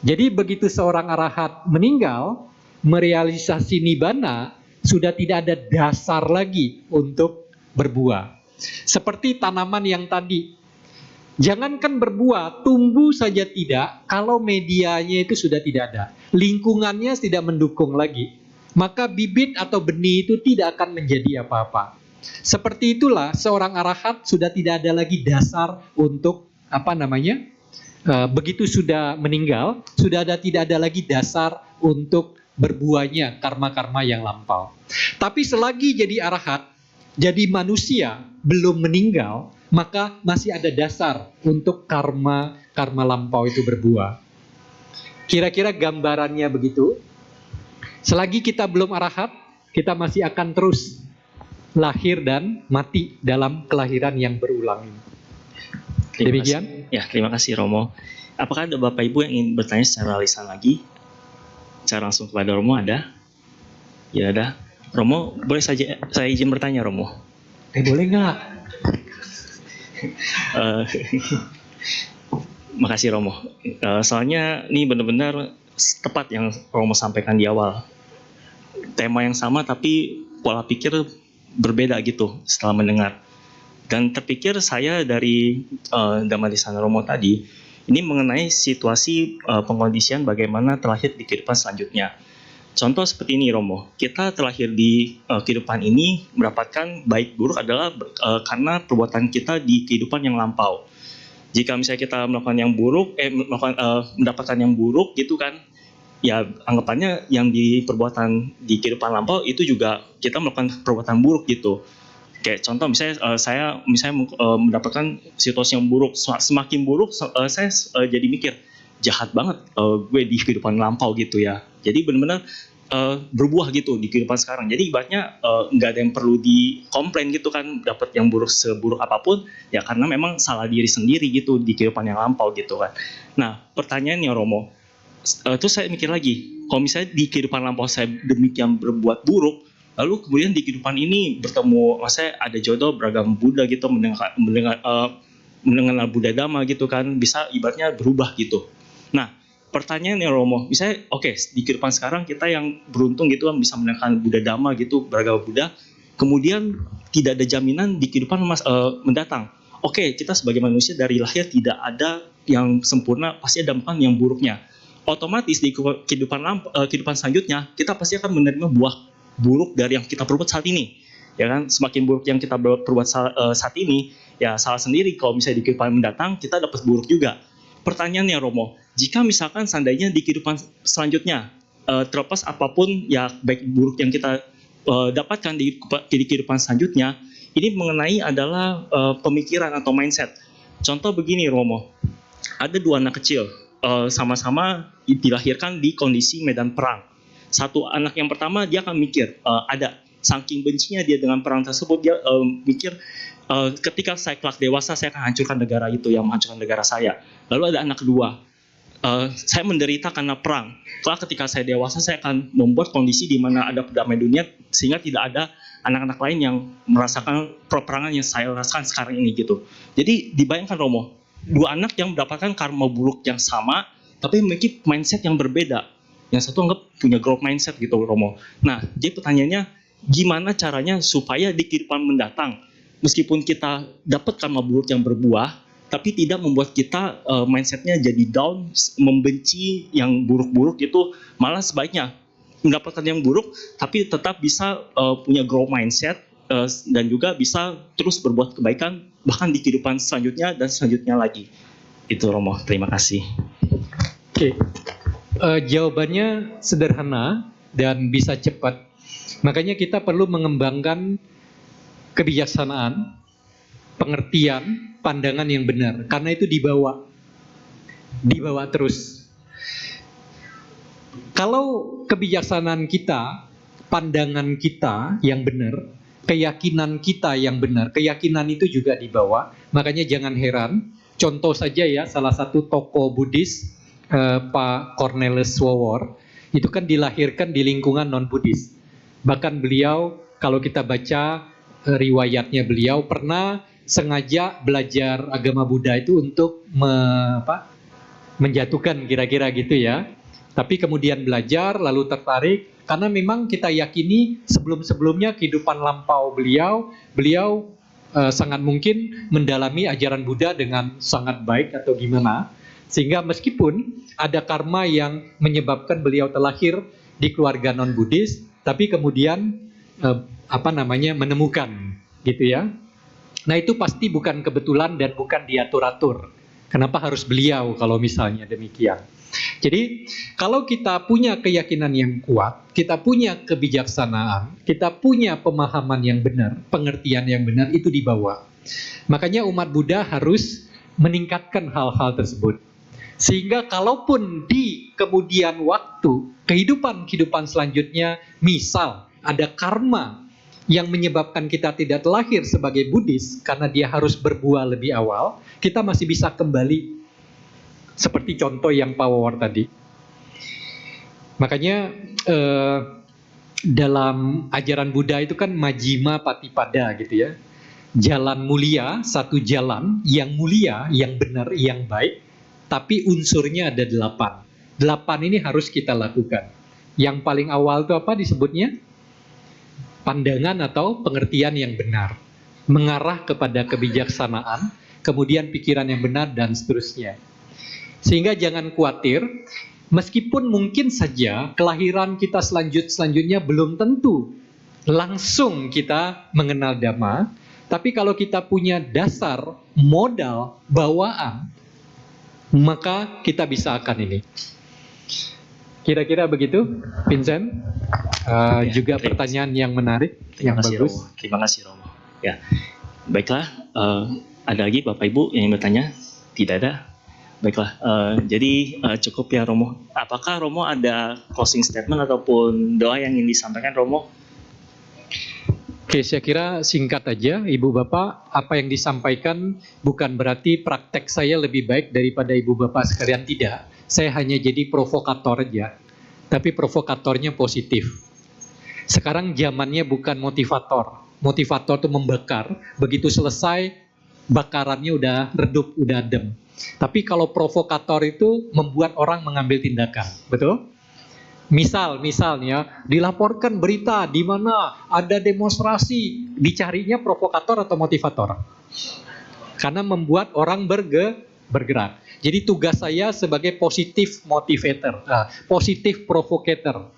Jadi begitu seorang arahat meninggal, merealisasi nibbana, sudah tidak ada dasar lagi untuk berbuah. Seperti tanaman yang tadi, jangankan berbuah, tumbuh saja tidak, kalau medianya itu sudah tidak ada, lingkungannya tidak mendukung lagi, maka bibit atau benih itu tidak akan menjadi apa-apa. Seperti itulah seorang arahat sudah tidak ada lagi dasar untuk begitu sudah meninggal, tidak ada lagi dasar untuk berbuahnya karma-karma yang lampau. Tapi selagi jadi arahat, jadi manusia belum meninggal, maka masih ada dasar untuk karma lampau itu berbuah. Kira-kira gambarannya begitu. Selagi kita belum arahat, kita masih akan terus lahir dan mati dalam kelahiran yang berulang ini. Demikian. Ya, terima kasih Romo. Apakah ada Bapak Ibu yang ingin bertanya secara lisan lagi? Secara langsung kepada Romo ada? Ya ada. Romo, boleh saja saya izin bertanya Romo? Boleh nggak? Makasih Romo. Soalnya ini benar-benar tepat yang Romo sampaikan di awal. Tema yang sama tapi pola pikir berbeda gitu setelah mendengar. Dan terpikir saya dari Dhammadesan Romo tadi, ini mengenai situasi pengkondisian bagaimana terlahir di kehidupan selanjutnya. Contoh seperti ini Romo, kita terlahir di kehidupan ini mendapatkan baik buruk adalah karena perbuatan kita di kehidupan yang lampau. Jika misalnya kita melakukan yang buruk, mendapatkan yang buruk gitu kan, ya anggapannya yang di perbuatan di kehidupan lampau itu juga kita melakukan perbuatan buruk gitu. Kayak contoh misalnya saya mendapatkan situasi yang buruk, semakin buruk saya jadi mikir jahat banget gue di kehidupan lampau gitu ya. Jadi benar-benar berbuah gitu di kehidupan sekarang. Jadi ibaratnya nggak ada yang perlu dikomplain gitu kan, dapat yang buruk seburuk apapun ya karena memang salah diri sendiri gitu di kehidupan yang lampau gitu kan. Nah pertanyaannya Romo, terus saya mikir lagi, kalau misalnya di kehidupan lampau saya demikian berbuat buruk, lalu kemudian di kehidupan ini bertemu, saya ada jodoh beragama Buddha gitu, mendengar Buddha Dhamma gitu kan, bisa ibaratnya berubah gitu. Nah, pertanyaannya Romo, misalnya di kehidupan sekarang kita yang beruntung gitu kan bisa mendengarkan Buddha Dhamma gitu, beragama Buddha, kemudian tidak ada jaminan di kehidupan mendatang. Kita sebagai manusia dari lahir tidak ada yang sempurna, pasti ada yang buruknya. Otomatis di kehidupan selanjutnya kita pasti akan menerima buah buruk dari yang kita perbuat saat ini. Ya kan, semakin buruk yang kita perbuat saat ini, ya salah sendiri kalau misalnya di kehidupan mendatang kita dapat buruk juga. Pertanyaannya Romo, jika misalkan seandainya di kehidupan selanjutnya terlepas apapun ya baik buruk yang kita dapatkan di kehidupan selanjutnya, ini mengenai adalah pemikiran atau mindset. Contoh begini Romo, ada dua anak kecil, sama-sama dilahirkan di kondisi medan perang. Satu anak yang pertama dia akan mikir, ada saking bencinya dia dengan perang tersebut, dia mikir ketika saya kelak dewasa saya akan hancurkan negara itu yang menghancurkan negara saya. Lalu ada anak kedua, saya menderita karena perang. Kelak ketika saya dewasa saya akan membuat kondisi di mana ada perdamaian dunia sehingga tidak ada anak-anak lain yang merasakan peperangan yang saya rasakan sekarang ini gitu. Jadi dibayangkan Romo, dua anak yang mendapatkan karma buruk yang sama tapi memiliki mindset yang berbeda. Yang satu anggap punya growth mindset gitu Romo. Nah, jadi pertanyaannya gimana caranya supaya di kehidupan mendatang meskipun kita dapat karma buruk yang berbuah tapi tidak membuat kita mindsetnya jadi down, membenci yang buruk-buruk itu, malah sebaiknya mendapatkan yang buruk tapi tetap bisa punya growth mindset dan juga bisa terus berbuat kebaikan bahkan di kehidupan selanjutnya dan selanjutnya lagi. Itu Romo, terima kasih. Oke. Jawabannya sederhana dan bisa cepat. Makanya kita perlu mengembangkan kebijaksanaan, pengertian, pandangan yang benar. Karena itu dibawa terus. Kalau kebijaksanaan kita, pandangan kita yang benar, keyakinan kita yang benar, keyakinan itu juga dibawa. Makanya jangan heran, contoh saja ya, salah satu tokoh Buddhis, Pak Cornelius Wawor, itu kan dilahirkan di lingkungan non-Buddhis. Bahkan beliau, kalau kita baca riwayatnya, beliau pernah sengaja belajar agama Buddha itu untuk menjatuhkan kira-kira gitu ya. Tapi kemudian belajar lalu tertarik karena memang kita yakini sebelum-sebelumnya kehidupan lampau beliau sangat mungkin mendalami ajaran Buddha dengan sangat baik atau gimana, sehingga meskipun ada karma yang menyebabkan beliau terlahir di keluarga non-Buddhis, tapi kemudian menemukan gitu ya. Nah itu pasti bukan kebetulan dan bukan diatur-atur. Kenapa harus beliau kalau misalnya demikian? Jadi kalau kita punya keyakinan yang kuat, kita punya kebijaksanaan, kita punya pemahaman yang benar, pengertian yang benar, itu dibawa. Makanya umat Buddha harus meningkatkan hal-hal tersebut. Sehingga kalaupun di kemudian waktu, kehidupan selanjutnya, misal ada karma yang menyebabkan kita tidak terlahir sebagai Buddhis karena dia harus berbuah lebih awal, kita masih bisa kembali. Seperti contoh yang Pak Wawor tadi. Makanya dalam ajaran Buddha itu kan Majjhima Patipada gitu ya. Jalan mulia, satu jalan yang mulia, yang benar, yang baik, tapi unsurnya ada 8. 8 ini harus kita lakukan. Yang paling awal itu apa disebutnya? Pandangan atau pengertian yang benar. Mengarah kepada kebijaksanaan, kemudian pikiran yang benar, dan seterusnya. Sehingga jangan khawatir, meskipun mungkin saja kelahiran kita selanjutnya belum tentu langsung kita mengenal Dhamma, tapi kalau kita punya dasar, modal, bawaan, maka kita bisa akan ini. Kira-kira begitu, Vincent. Juga pertanyaan yang menarik, yang bagus. Romo. Terima kasih Romo. Ya, baiklah. Ada lagi Bapak Ibu yang bertanya? Tidak ada. Baiklah, jadi cukup ya Romo. Apakah Romo ada closing statement ataupun doa yang ingin disampaikan Romo? Oke, saya kira singkat aja Ibu Bapak. Apa yang disampaikan bukan berarti praktek saya lebih baik daripada Ibu Bapak sekalian, tidak. Saya hanya jadi provokator aja. Tapi provokatornya positif. Sekarang zamannya bukan motivator. Motivator itu membakar. Begitu selesai, bakarannya udah redup, udah adem. Tapi kalau provokator itu membuat orang mengambil tindakan, betul? Misalnya dilaporkan berita di mana ada demonstrasi, dicarinya provokator atau motivator? Karena membuat orang bergerak. Jadi tugas saya sebagai positif motivator, positif provocator,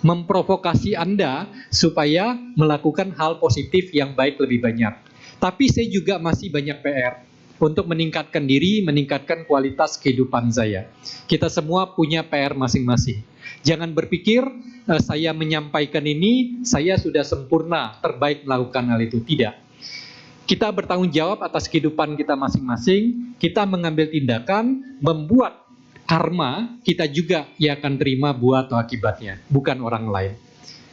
memprovokasi Anda supaya melakukan hal positif yang baik lebih banyak. Tapi saya juga masih banyak PR. Untuk meningkatkan diri, meningkatkan kualitas kehidupan saya. Kita semua punya PR masing-masing. Jangan berpikir saya menyampaikan ini, saya sudah sempurna, terbaik melakukan hal itu. Tidak. Kita bertanggung jawab atas kehidupan kita masing-masing. Kita mengambil tindakan, membuat karma kita juga yang akan terima buah atau akibatnya, bukan orang lain.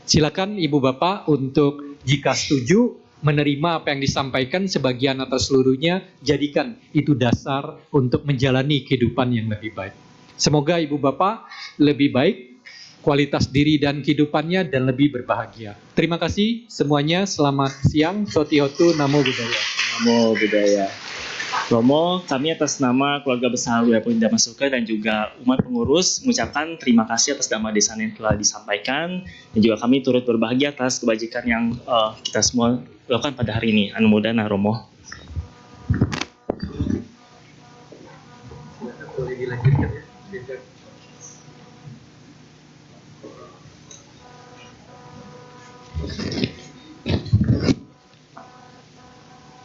Silakan Ibu Bapak untuk jika setuju menerima apa yang disampaikan sebagian atau seluruhnya, jadikan itu dasar untuk menjalani kehidupan yang lebih baik. Semoga Ibu Bapak lebih baik kualitas diri dan kehidupannya dan lebih berbahagia. Terima kasih semuanya, selamat siang, Sotihotu, Namo Buddhaya. Namo Buddhaya. Romo, kami atas nama keluarga besar Widya Pelinda Masuka dan juga umat pengurus mengucapkan terima kasih atas dhamma desana yang telah disampaikan, dan juga kami turut berbahagia atas kebajikan yang kita semua lakukan pada hari ini. Anumodana Romo. Boleh dilanjutkan ya.